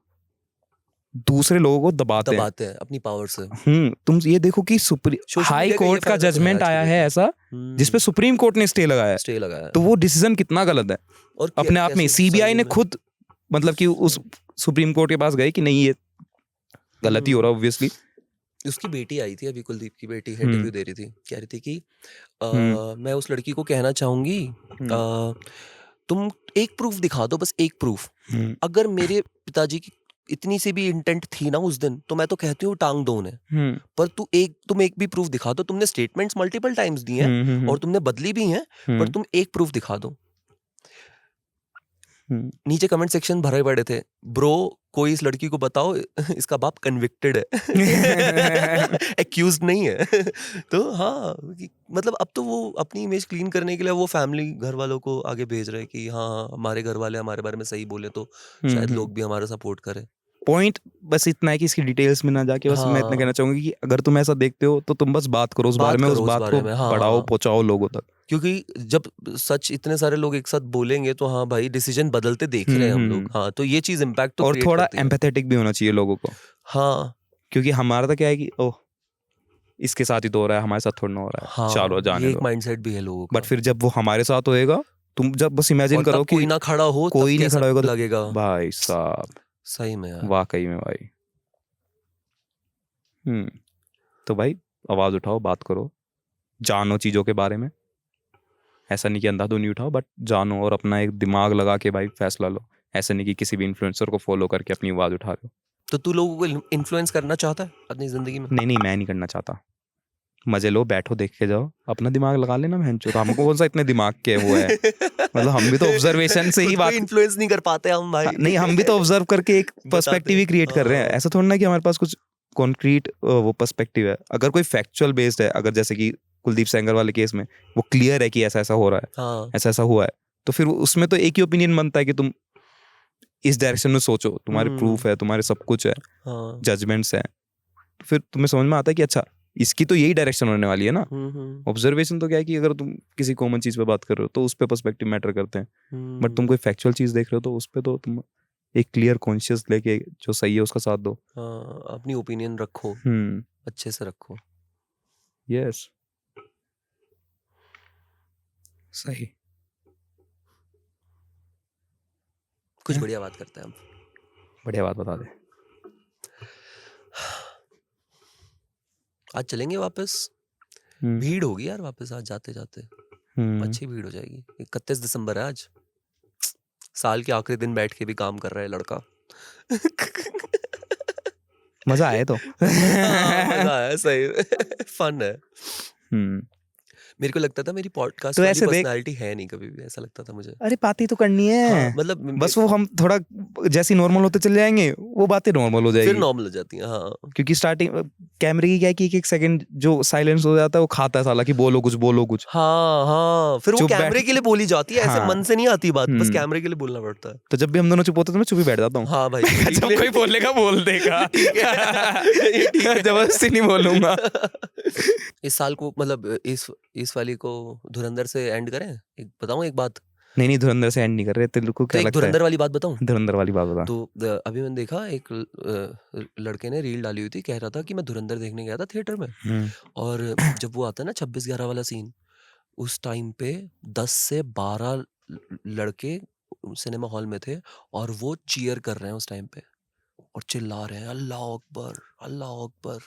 S1: दूसरे लोगों को दबाते हैं।
S2: दबाते हैं अपनी पावर से।
S1: तुम ये देखो कि
S2: सोशल
S1: हाई
S2: मीडिया का ये
S1: कोर्ट का
S2: फायदा तो है
S1: जजमेंट
S2: आज की
S1: आया
S2: डेट
S1: है
S2: में।
S1: ऐसा जिसपे सुप्रीम कोर्ट ने स्टे लगाया है,
S2: स्टे लगाया है।
S1: तो वो डिसीजन कितना गलत है
S2: और
S1: अपने आप में।
S2: कैसे
S1: सीबीआई
S2: सही
S1: ने
S2: में।
S1: खुद मतलब कि उस सुप्रीम कोर्ट के पास गए कि नहीं ये गलती हो रहा है ऑब्वियसली।
S2: उसकी बेटी आई थी अभी, कुलदीप की बेटी इंटरव्यू दे रही थी, कह रही थी कि मैं उस लड़की को कहना चाहूंगी तुम एक प्रूफ दिखा दो, बस एक प्रूफ। अगर मेरे पिताजी की इतनी सी भी इंटेंट थी ना उस दिन, तो मैं तो कहती हूँ टांग दो उन्हें। पर तुम एक भी प्रूफ दिखा दो। तुमने स्टेटमेंट्स मल्टीपल टाइम्स दी हैं और तुमने बदली भी हैं, पर तुम एक प्रूफ दिखा दो। नीचे कमेंट सेक्शन भरे पड़े थे, ब्रो कोई इस लड़की को बताओ इसका बाप कन्विक्टेड है, एक्यूज्ड नहीं है। तो हाँ मतलब अब तो वो अपनी इमेज क्लीन करने के लिए वो फैमिली घर वालों को आगे भेज रहे हैं कि हाँ हमारे घर वाले हमारे बारे में सही बोले तो शायद लोग भी हमारा सपोर्ट करें।
S1: पॉइंट बस इतना है कि इसकी डिटेल्स में ना जाके बस मैं इतना कहना चाहूंगा कि अगर तुम ऐसा देखते हो तो तुम बस बात करो उस बारे में, उस बात को बढ़ाओ पहुंचाओ लोगों तक।
S2: क्योंकि जब सच इतने सारे लोग एक साथ बोलेंगे तो हाँ भाई डिसीजन बदलते देख रहे हैं हम लोग। हाँ तो ये चीज इम्पैक्ट तो
S1: और
S2: क्रिएट
S1: थोड़ा
S2: करती है।
S1: एम्पैथेटिक भी होना चाहिए लोगों को।
S2: हाँ
S1: क्योंकि हमारा तो क्या है कि ओह इसके साथ ही तो हो रहा है, हमारे साथ थोड़ा ना हो रहा है,
S2: हाँ,
S1: चलो जाने
S2: ये
S1: दो।
S2: एक माइंडसेट भी है लोगों का।
S1: बट फिर जब वो हमारे साथ होएगा, तुम जब बस इमेजिन करो कि
S2: कोई ना खड़ा हो,
S1: कोई
S2: तब
S1: नहीं खड़ा होगा तो
S2: लगेगा
S1: भाई साहब
S2: सही में यार।
S1: वाकई में भाई। तो भाई आवाज उठाओ, बात करो, जानो चीजों के बारे में। ऐसा नहीं कि अंधाधुंधी उठाओ, बट जानो और अपना एक दिमाग लगा के भाई फैसला लो। ऐसा नहीं कि किसी भी इन्फ्लुएंसर को फॉलो करके अपनी आवाज उठा रहे हो।
S2: तो तू लोगों को इन्फ्लुएंस करना चाहता है अपनी जिंदगी में?
S1: नहीं मैं नहीं करना चाहता। मजे लो, बैठो, देख के जाओ, अपना दिमाग लगा लेना भैंचो। तो हमको कौन सा इतने दिमाग के वो है, मतलब हम भी तो ऑब्जर्वेशन से ही बात
S2: इन्फ्लुएंस नहीं कर पाते हम भाई।
S1: नहीं, हम भी तो ऑब्जर्व करके एक पर्सपेक्टिव ही क्रिएट कर रहे हैं। ऐसा थोड़ा ना कि हमारे पास कुछ कॉन्क्रीट वो पर्सपेक्टिव है। अगर कोई फैक्चुअल बेस्ड है, अगर जैसे कि कुलदीप सेंगर वाले केस में वो क्लियर है कि ऐसा ऐसा हो रहा है,
S2: हाँ।
S1: ऐसा ऐसा हुआ है, तो फिर उसमें तो एक ही ओपिनियन बनता है कि तुम इस डायरेक्शन में सोचो, तुम्हारे प्रूफ है, तुम्हारे सब कुछ है, जजमेंट्स है, तो फिर तुम्हें समझ में आता है कि अच्छा इसकी तो यही डायरेक्शन होने वाली है ना। ऑब्जर्वेशन तो क्या है कि अगर तुम किसी कॉमन चीज पे बात कर रहे हो तो उस पे पर्सपेक्टिव मैटर करते हैं। बट तुम कोई फैक्चुअल चीज देख रहे हो तो उस पे तो तुम एक क्लियर कॉन्शियस लेके जो सही है उसका साथ दो।
S2: अपनी ओपिनियन रखो, अच्छे से रखो।
S1: यस सही।
S2: कुछ बढ़िया बात करते हैं हम।
S1: बढ़िया बात बता दे।
S2: आज चलेंगे वापस, भीड़ होगी यार वापस आज जाते जाते, अच्छी भीड़ हो जाएगी। 31 दिसंबर है आज, साल के आखिरी दिन बैठ के भी काम कर रहा है लड़का।
S1: मजा आए तो।
S2: मजा आया सही में। फन है।
S1: हम्म।
S2: मेरे को लगता था मेरी पॉडकास्ट
S1: तो
S2: वाली
S1: ऐसे देख,
S2: पर्सनालिटी है नहीं, कभी भी ऐसा लगता था मुझे।
S1: अरे बातें तो करनी है।
S2: हाँ, मतलब
S1: बस वो हम थोड़ा जैसे नॉर्मल होते चले जाएंगे, वो बातें नॉर्मल हो
S2: फिर
S1: जाएगी।
S2: नॉर्मल हो जाती है। हाँ,
S1: क्योंकि स्टार्टिंग कैमरे की क्या है कि एक सेकंड जो साइलेंस हो जाता है वो खाता है साला कि बोलो कुछ बोलो कुछ।
S2: हाँ, हाँ, फिर वो
S1: चुप बैठ,
S2: कैमरे के लिए बोली जाती है, ऐसे
S1: हाँ।
S2: मन से नहीं आती बात, बस कैमरे के लिए बोलना पड़ता है।
S1: तो जब भी हम दोनों चुप होते तो मैं चुप ही बैठ जाता हूँ।
S2: हाँ भाई,
S1: जब कोई बोलेगा बोल देगा। जबरदस्ती नहीं बोलूंगा।
S2: इस साल को मतलब इस वाली को धुरंधर से एंड करें। एक बताऊं एक बात,
S1: नहीं धुरंधर से एंड नहीं कर रहे। तेरे को
S2: तो
S1: क्या
S2: एक
S1: लगता है?
S2: धुरंधर वाली बात बताऊं।
S1: धुरंधर वाली बात बता।
S2: तो अभी मैंने देखा एक लड़के ने रील डाली हुई थी, कह रहा था कि मैं धुरंधर देखने गया था थिएटर में, और जब वो आता है ना 26/11 वाला सीन, उस टाइम पे 10 से 12 लड़के सिनेमा हॉल में थे और वो चीयर कर रहे हैं उस टाइम पे और चिल्ला रहे हैं अल्लाह अकबर, अल्लाह अकबर।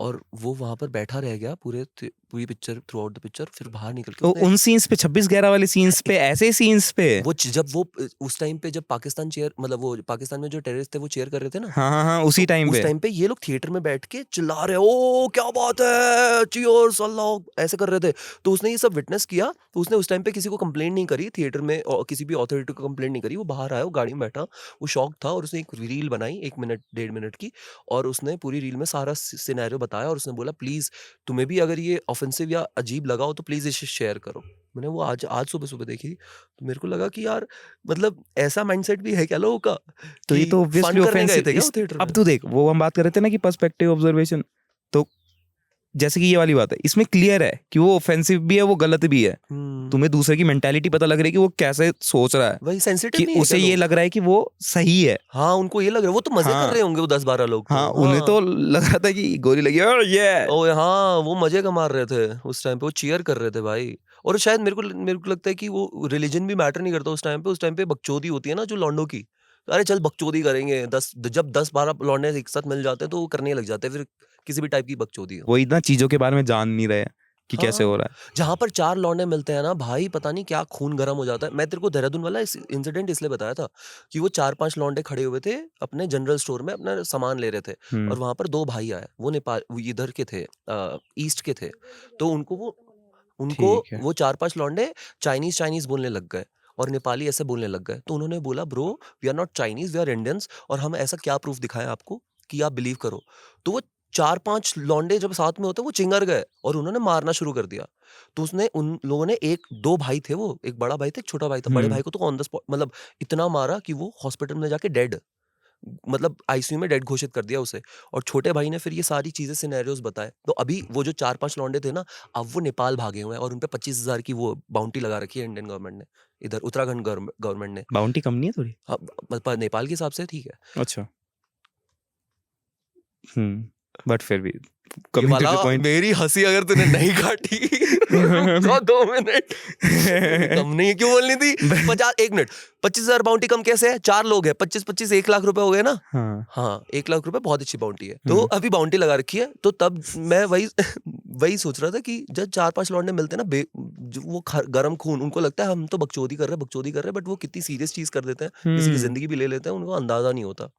S2: और वो वहां पर बैठा रह गया पूरी picture, through out the picture. फिर बाहर निकल के
S1: तो उन सीन्स पे 26/11 वाले सीन्स पे, ऐसे सीन्स पे
S2: जब वो उस टाइम पे जब पाकिस्तान चेयर, मतलब वो पाकिस्तान में जो टेररिस्ट थे वो चेयर कर रहे थे ना,
S1: हाँ उसी
S2: तो
S1: टाइम
S2: उस
S1: पे
S2: टाइम पे ये लोग थिएटर में बैठ के चिल्ला रहे, ओ क्या बात है, चीयर्स अल्लाह, ऐसे कर रहे थे। तो उसने ये सब विटनेस किया, तो उसने उस टाइम पे किसी को कंप्लेंट नहीं करी थिएटर में, और किसी भी अथॉरिटी को कंप्लेंट नहीं करी। वो बाहर आया, वो गाड़ी में बैठा, वो शॉक था, और उसने एक रील बनाई 1 मिनट 1.5 मिनट की, और उसने पूरी रील में सारा सिनेरियो बताया, और उसने बोला प्लीज तुम्हें भी अगर ये ऑफेंसिव या अजीब लगा हो तो प्लीज इसे शेयर करो। मैंने वो आज सुबह सुबह देखी, तो मेरे को लगा कि यार मतलब ऐसा माइंडसेट भी है क्या लोगों का,
S1: तो ये
S2: कि
S1: तो
S2: फन
S1: ऑब्वियसली
S2: करने गए
S1: ऑफेंसिव।
S2: थे क्या वो थिएटर
S1: अब
S2: में।
S1: तू देख, वो हम बात कर रहे थे ना कि पर्सपेक्टिव ऑब्जर्वेशन, तो जैसे कि ये वाली बात है, इसमें क्लियर है कि वो ऑफेंसिव भी है, वो गलत भी है। तुम्हें दूसरे की मेंटालिटी पता लग रही है कि वो कैसे सोच रहा है,
S2: वही सेंसिटिव
S1: कि
S2: नहीं है
S1: उसे
S2: क्या
S1: ये
S2: लोग?
S1: लग रहा है कि वो सही है।
S2: हाँ, उनको ये लग रहा है, वो तो मजे कर रहे होंगे वो 10-12 लोग तो।
S1: हाँ, उन्हें तो लग रहा था कि गोली लगी और ये
S2: ओए हाँ, वो मजे का मार रहे थे उस टाइम पे, वो चीयर कर रहे थे भाई। और शायद मेरे को लगता है कि वो रिलीजन भी मैटर नहीं करता उस टाइम पे। उस टाइम पे बकचोदी होती है ना जो लौंडों की, अरे चल बकचोदी करेंगे, जब 10-12 लौंडे एक साथ मिल जाते हैं तो वो करने लग जाते हैं फिर किसी भी टाइप की बकचोदी हो।
S1: वो इतना चीजों के बारे में जान नहीं रहे कि कैसे हो
S2: हाँ,
S1: रहा है।
S2: जहाँ पर 4 लौंडे मिलते हैं ना भाई, पता नहीं क्या खून गर्म हो जाता है। मैं तेरे को देहरादून वाला इंसिडेंट इसलिए बताया था कि वो 4-5 लौंडे खड़े हुए थे अपने जनरल स्टोर में, अपना सामान ले रहे थे, और वहां पर 2 भाई आए, वो नेपाल, वो इधर के थे, ईस्ट के थे। तो उनको
S1: ठीक है।
S2: वो 4-5 लौंडे चाइनीज बोलने लग गए, और नेपाली ऐसे बोलने लग गए। तो उन्होंने बोला bro we are not Chinese, we are Indians, और हम ऐसा क्या प्रूफ दिखाएं आपको कि आप बिलीव करो। तो वो 4-5 लौंडे जब साथ में होते वो चिंगर गए और उन्होंने मारना शुरू कर दिया। तो उसने उन लोगों ने 2 भाई थे, वो एक बड़ा भाई था, एक छोटा भाई था। बड़े भाई को तो ऑन द स्पॉट मतलब इतना मारा कि वो हॉस्पिटल में जाके डेड, मतलब आईसीयू में डेड घोषित कर दिया उसे। और छोटे भाई ने फिर ये सारी चीजें सिनेरियोस बताए। तो अभी वो जो 4-5 लौंडे थे ना, अब वो नेपाल भागे हुए हैं, और उनपे 25,000 की वो बाउंटी लगा रखी है इंडियन गवर्नमेंट ने, इधर उत्तराखंड गवर्नमेंट ने।
S1: बाउंटी कम नहीं है थोड़ी?
S2: हाँ, पर नेपाल के हिसाब से ठीक है।
S1: अच्छा। बट फिर भी
S2: ये
S1: कमिंग टू
S2: वाला
S1: द पॉइंट,
S2: मेरी हंसी अगर तूने नहीं काटी तो 2 मिनट कम नहीं है, क्यों बोलनी थी? 1 मिनट, 25,000 बाउंटी कम कैसे है? 4 लोग हैं, 25-25 1 लाख रुपए हो गए ना। हाँ, 1 लाख रुपए बहुत अच्छी बाउंटी है। तो अभी बाउंटी लगा रखी है, तो तब मैं वही सोच रहा था कि जब 4-5 लौंडे मिलते हैं ना, वो गरम खून, उनको लगता है हम तो बकचोदी कर रहे हैं, बट वो कितनी सीरियस चीज कर देते हैं, किसी की जिंदगी भी ले लेते हैं, उनको अंदाजा नहीं होता।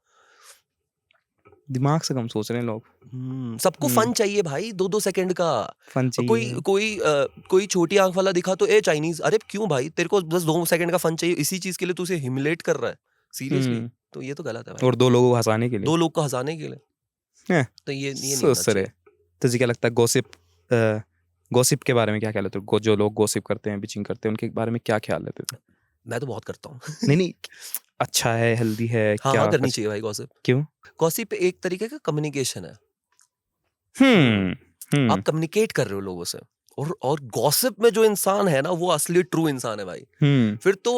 S1: दिमाग से कम सोच रहे हैं लोग।
S2: सबको फन चाहिए भाई, 2-2 सेकंड का।
S1: फन चाहिए।
S2: कोई छोटी आंख वाला दिखा तो ए चाइनीज, अरे क्यों भाई, तेरे को बस 2 सेकंड का फन चाहिए, इसी चीज के लिए तू उसे ह्यूमिलेट कर रहा है सीरियसली। तो ये तो गलत है भाई,
S1: और 2 लोगों को हंसाने के लिए।
S2: 2 लोग को हंसाने के लिए, तो ये नहीं होना
S1: सोच रहे।
S2: चाहिए।
S1: तुझे क्या लगता है गॉसिप के बारे में क्या ख्याल है? तो जो लोग गॉसिप करते हैं, बिचिंग करते हैं, उनके बारे में क्या ख्याल है तेरा?
S2: मैं तो बहुत करता हूँ।
S1: नहीं अच्छा है, हेल्दी है?
S2: हाँ,
S1: क्या
S2: करनी चाहिए भाई गॉसिप।
S1: क्यों?
S2: गॉसिप एक तरीके का कम्युनिकेशन है। आप
S1: हम्म
S2: कम्युनिकेट कर रहे हो लोगों से, और गॉसिप में जो इंसान है ना वो असली ट्रू इंसान है भाई। फिर तो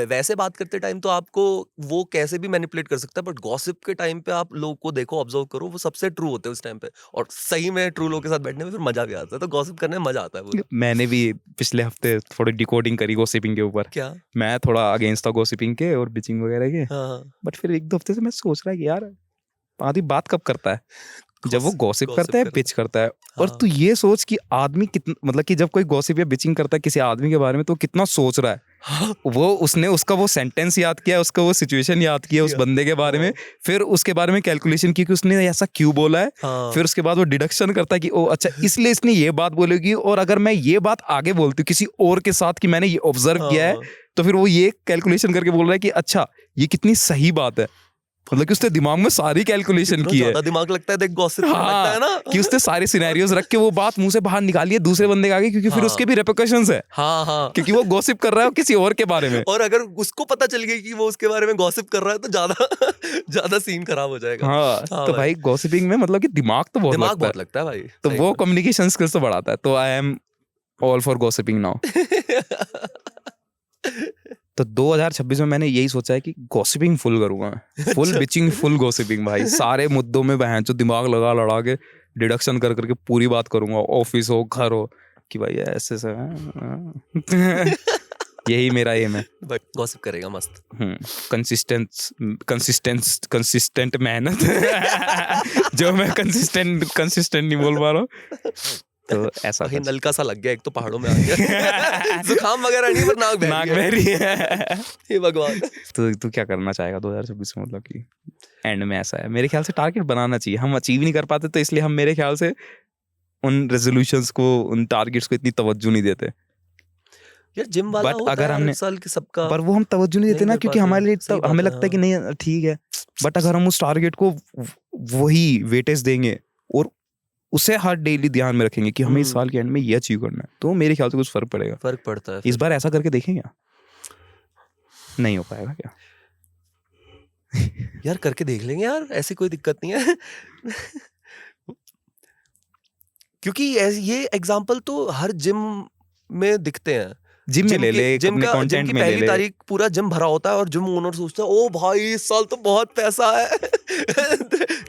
S2: वैसे बात करते टाइम तो आपको वो कैसे भी मैनिपुलेट कर सकता है, बट गॉसिप के टाइम पे आप लोग को देखो, ऑब्जर्व करो, वो सबसे ट्रू होते हैं उस टाइम पे, और सही में ट्रू लोग के साथ बैठने में फिर मजा भी आता है। तो गॉसिप करने में मजा आता है पूरा।
S1: मैंने भी पिछले हफ्ते थोड़ी डिकोडिंग करी गॉसिपिंग के ऊपर।
S2: क्या?
S1: मैं थोड़ा अगेंस्ट था गॉसिपिंग के और बिचिंग वगैरह के,
S2: हाँ,
S1: बट फिर 1-2 हफ्ते से मैं सोच रहा कि यार आदमी बात कब करता है, जब वो गॉसिप करता है, बिच करता है। और
S2: हाँ।
S1: तू ये सोच कि आदमी कितना, मतलब कि जब कोई गॉसिप या बिचिंग करता है किसी आदमी के बारे में तो कितना सोच रहा है।
S2: हाँ,
S1: वो उसने उसका वो सेंटेंस याद किया, उसका वो सिचुएशन याद किया उस बंदे के बारे में, फिर उसके बारे में कैलकुलेशन की कि उसने ऐसा क्यों बोला है।
S2: हाँ,
S1: फिर उसके बाद वो डिडक्शन करता है कि ओ अच्छा इसलिए इसने ये बात बोलेगी, और अगर मैं ये बात आगे बोलती हूँ किसी और के साथ कि मैंने ये ऑब्जर्व किया है,
S2: हाँ।
S1: तो फिर वो ये कैलकुलेशन करके बोल रहा है कि अच्छा ये कितनी सही बात है। मतलब कि उसने दिमाग में सारी कैलकुलेशन
S2: कितना
S1: की है।
S2: ज्यादा दिमाग लगता है देख गॉसिप में, लगता है
S1: हाँ,
S2: ना
S1: कि उसने सारे सिनेरियोज रख के वो बात मुंह से बाहर निकाली है दूसरे बंदे के आगे, क्योंकि फिर
S2: हाँ।
S1: उसके भी रेपरकशंस है,
S2: हाँ, हाँ।
S1: क्योंकि वो गॉसिप कर रहा है किसी और के बारे में।
S2: और अगर उसको पता चल गया कि वो उसके बारे में गॉसिप कर रहा है तो ज्यादा ज्यादा सीन खराब हो जाएगा।
S1: हाँ,
S2: हाँ
S1: तो भाई गॉसिपिंग में मतलब कि दिमाग तो बहुत
S2: दिमाग
S1: लगता
S2: बहुत
S1: है,
S2: लगता है भाई,
S1: तो
S2: सही
S1: वो
S2: बात।
S1: कम्युनिकेशन स्किल्स तो बढ़ाता है। तो I am all for gossiping now. तो 2026 में मैंने यही सोचा है कि गॉसिपिंग फुल करूंगा मैं, फुल
S2: अच्छा।
S1: बिचिंग, फुल गॉसिपिंग भाई। सारे मुद्दों में बहन जो दिमाग लगा लड़ा के डिडक्शन कर करके पूरी बात करूंगा, ऑफिस हो घर हो, कि भाई ऐसे से यही मेरा एम है।
S2: बट गॉसिप करेगा मस्त।
S1: कंसिस्टेंट मेहनत जो मैं कंसिस्टेंट नहीं बोल पा रहा हूँ, तो ऐसा
S2: भाई
S1: कुछ।
S2: नलका सा लग गया एक तो पहाड़ों में आ गया। जुकाम वगैरह नहीं पर नाक
S1: नाक
S2: बह
S1: बह
S2: रही
S1: रही
S2: है।
S1: है।
S2: हे भगवान।
S1: तो तू क्या करना चाहेगा 2026 में, मतलब कि एंड में ऐसा है मेरे ख्याल से टारगेट बनाना चाहिए। हम अचीव नहीं कर पाते तो इसलिए हम मेरे ख्याल से उन रेजोल्यूशंस को, उन टारगेट्स को इतनी तवज्जो नहीं देते।
S2: यार जिम वाला
S1: बट
S2: होता
S1: अगर
S2: है हर
S1: हमने,
S2: साल की सबका,
S1: पर वो हम तवज्जो नहीं देते
S2: नहीं
S1: ना,
S2: कर
S1: क्योंकि
S2: पाते।
S1: हमारे लिए
S2: सही बात
S1: हमें
S2: है,
S1: लगता है कि
S2: हाँ।
S1: नहीं ठीक है। बट अगर हम उस टारगेट को वही वेटेज देंगे और उसे हर डेली ध्यान में रखेंगे कि हमें इस साल के एंड में ये अचीव करना है, तो मेरे ख्याल से कुछ फर्क पड़ेगा।
S2: फर्क पड़ता है
S1: इस
S2: फिर।
S1: बार ऐसा करके देखेंगे, नहीं हो पाएगा क्या?
S2: यार करके देख लेंगे यार, ऐसी कोई दिक्कत नहीं है। क्योंकि ये एग्जाम्पल तो हर जिम में दिखते हैं।
S1: जिम में ले ले,
S2: जिम
S1: अपने
S2: का जिम
S1: कंटेंट
S2: की
S1: में ले
S2: पहली
S1: ले।
S2: तारीख पूरा जिम भरा होता है और जिम ओनर सोचता है ओ भाई इस साल तो बहुत पैसा है।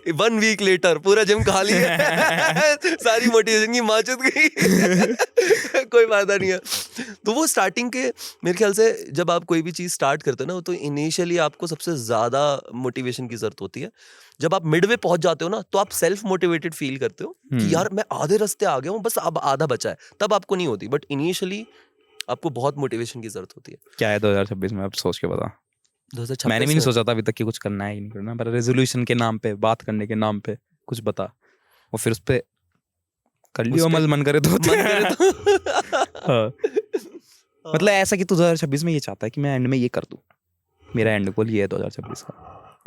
S2: 1 वीक लेटर पूरा जिम खाली है। सारी मोटिवेशन की माँ चुद गई। कोई फायदा नहीं है। तो वो स्टार्टिंग के मेरे ख्याल से जब आप कोई भी चीज स्टार्ट करते हो ना, तो इनिशियली आपको सबसे ज्यादा मोटिवेशन की जरूरत होती है। जब आप मिडवे पहुंच जाते हो ना, तो आप सेल्फ मोटिवेटेड फील करते हो कि यार मैं आधे रास्ते आ गया हूँ, बस अब आधा बचा है, तब आपको नहीं होती। बट इनिशियली आपको बहुत मोटिवेशन की जरूरत होती है।
S1: क्या है 2026 में, अब सोच के बता।
S2: 2026
S1: मैंने भी नहीं
S2: में
S1: सोचा था अभी तक कि कुछ करना है ही नहीं करना, पर रेजोल्यूशन के नाम पे, बात करने के नाम पे कुछ बता, और फिर उस पे कर लियो
S2: उस पे
S1: अमल, मन करे तो।
S2: मन करे तो।
S1: हाँ। मतलब ऐसा कि 2026 में ये चाहता है कि मैं एंड में ये कर दूं। मेरा एंड गोल ये है 2026 का,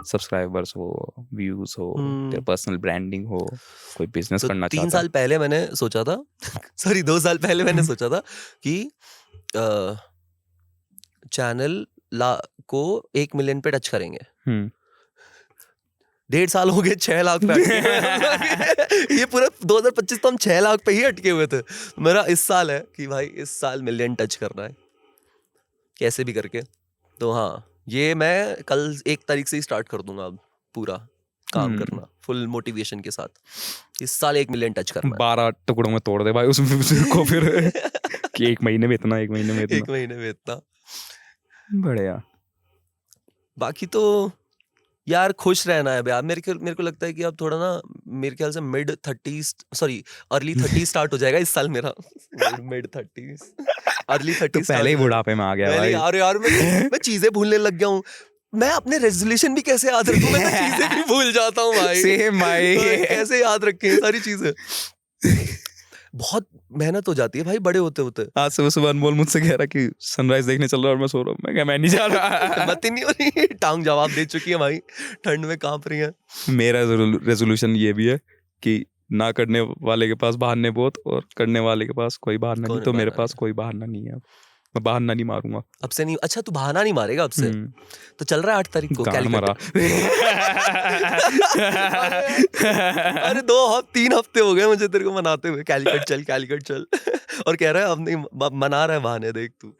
S1: सब्सक्राइबर्स हो, व्यूज हो, तेरा पर्सनल ब्रांडिंग हो, कोई बिजनेस
S2: तो
S1: करना
S2: 3
S1: चाहता
S2: साल पहले मैंने सोचा था, सॉरी 2 साल पहले मैंने सोचा था कि चैनल को 1 मिलियन पे टच करेंगे।
S1: है।
S2: 1.5 साल हो गए 6 लाख पे अटके हुए। ये पूरा 2025 तो हम 6 लाख पे ही अटके हुए थे। मेरा इस साल है कि भाई इस साल मिलियन टच करना है कैसे भी करके। तो हाँ, ये मैं कल 1 तारीख से ही स्टार्ट कर दूंगा अब पूरा काम करना फुल मोटिवेशन के साथ। इस साल 1 मिलियन टच करना है।
S1: 12 टुकड़ों में तोड़ दे भाई उसमें को फिर कि 1 महीने में इतना, 1 महीने में
S2: 1
S1: इतना।
S2: महीने में इतना।
S1: बढ़िया।
S2: बाकी तो यार खुश रहना है यार। मेरे को लगता है कि अब थोड़ा ना, मेरे ख्याल से mid 30s, sorry early 30s start हो जाएगा इस साल मेरा। मिड 30s, अर्ली 30s
S1: तो पहले ही बुढ़ापे में आ गया भाई।
S2: यार मैं चीजें भूलने लग गया हूँ। मैं अपने रेजोल्यूशन भी कैसे याद रखूं? मैं तो चीजें भी भूल जाता हूँ भाई।
S1: सेम भाई।
S2: कैसे याद रखें सारी चीजें? बहुत मेहनत हो जाती है भाई बड़े होते होते।
S1: आज सुबह अनमोल मुझसे कह रहा कि सनराइज देखने चल रहा है और मैं सो रहा हूँ। मैं क्या, मैं नहीं जा रहा।
S2: हिम्मत ही नहीं हो रही। टांग जवाब दे चुकी है भाई, ठंड में कांप रही है।
S1: मेरा रेजोल्यूशन ये भी है कि ना करने वाले के पास बहाने बहुत, और करने वाले के पास कोई बहाना नहीं, तो मेरे पास कोई बहाना नहीं है। मैं बहाना नहीं मारूंगा।
S2: अब से नहीं? अच्छा, तू बहाना नहीं मारेगा अब से? तो चल रहा है 8 तारीख को
S1: गान मरा।
S2: अरे 3 हफ्ते हो गए मुझे तेरे को मनाते हुए, कैलिकट चल कैलिकट चल। और कह रहा है अब नहीं, मना रहा है बहाने, देख तू।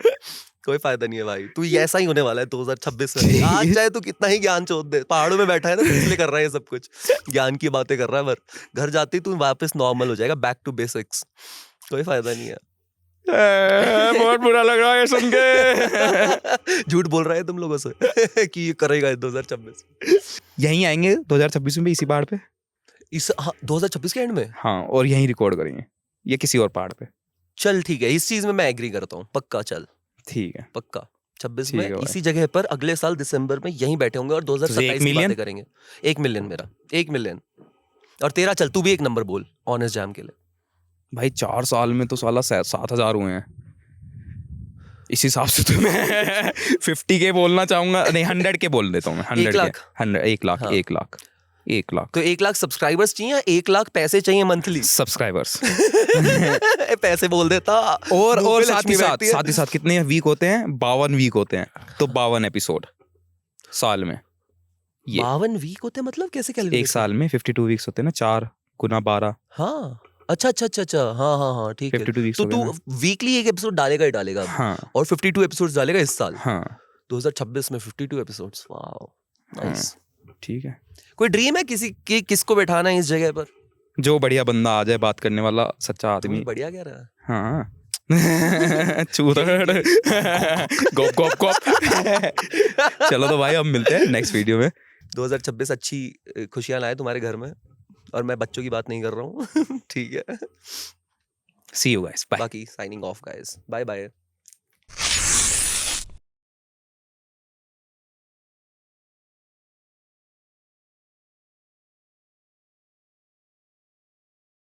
S2: कोई फायदा नहीं है भाई, तू ऐसा ही होने वाला है 2026 में। आज चाहे तू कितना ही ज्ञान चोद दे, पहाड़ों में बैठा है ना तो इसलिए कर रहा है ये सब कुछ, ज्ञान की बातें कर रहा है, पर घर जाते ही तू वापस नॉर्मल हो जाएगा, बैक टू बेसिक्स। कोई फायदा नहीं है।
S1: बहुत बुरा लग रहा है सुन के।
S2: झूठ बोल रहा है तुम लोगों से कि ये करेगा 2026।
S1: यहीं आएंगे 2026 में भी इसी पहाड़ पे।
S2: इस 2026 के एंड में?
S1: हाँ, और यहीं रिकॉर्ड करेंगे, ये किसी और पहाड़ पे।
S2: चल ठीक है, इस चीज में मैं एग्री करता हूँ, पक्का। चल
S1: ठीक है,
S2: पक्का 26
S1: ठीक
S2: में
S1: है भाई।
S2: इसी जगह पर अगले साल दिसंबर में यहीं बैठे होंगे और 2027 की
S1: million?
S2: बातें करेंगे। 1 मिलियन मेरा, 1 मिलियन। और तेरा चल, तू भी एक नंबर बोल ऑनेस्ट जैम के लिए।
S1: भाई 4 साल में तो साला 7,000 हुए हैं, इस हिसाब से तो मैं 50K बोलना चाहूंगा, नहीं 100K बोल देता हूँ मैं।
S2: 1 लाख?
S1: 1 लाख,
S2: हाँ।
S1: 1 लाख, 1 लाख।
S2: तो 1 लाख सब्सक्राइबर्स चाहिए या 1 लाख पैसे चाहिए मंथली?
S1: सब्सक्राइबर्स।
S2: पैसे बोल देता।
S1: और
S2: मुंह पे
S1: साथ
S2: लक्ष्मी
S1: ही साथ
S2: बैठती है।
S1: कितने वीक होते हैं? 52 वीक होते हैं, तो 52 एपिसोड साल में। ये
S2: 52 वीक होते हैं मतलब कैसे कैलकुलेट?
S1: एक साल में 52 वीक्स होते हैं ना, 4 गुना 12,
S2: हाँ, अच्छा अच्छा अच्छा अच्छा, हाँ हाँ हाँ, ठीक है।
S1: 52 वीक्स
S2: तो
S1: हो गए
S2: तू
S1: ना।
S2: वीकली एक एपिसोड डालेगा ही डालेगा अब।
S1: हाँ
S2: और 52 एपिसोड्स डालेगा इस साल,
S1: हाँ
S2: 2026 में 52 एपिसोड्स। Wow, nice.
S1: ठीक है।
S2: कोई ड्रीम है किसको बैठाना है इस जगह पर?
S1: जो बढ़िया बंदा आ जाए, बात करने वाला सच्चा आदमी।
S2: बढ़िया कह रहा है।
S1: हाँ चूरड़ गोप गोप गोप। चलो तो भाई, हम मिलते हैं नेक्स्ट वीडियो में।
S2: 2026 अच्छी खुशियां लाए तुम्हारे घर में, और मैं बच्चों की बात नहीं कर रहा हूँ। ठीक है,
S1: सी यू गाइस, बाय।
S2: बाकी signing off guys, bye bye.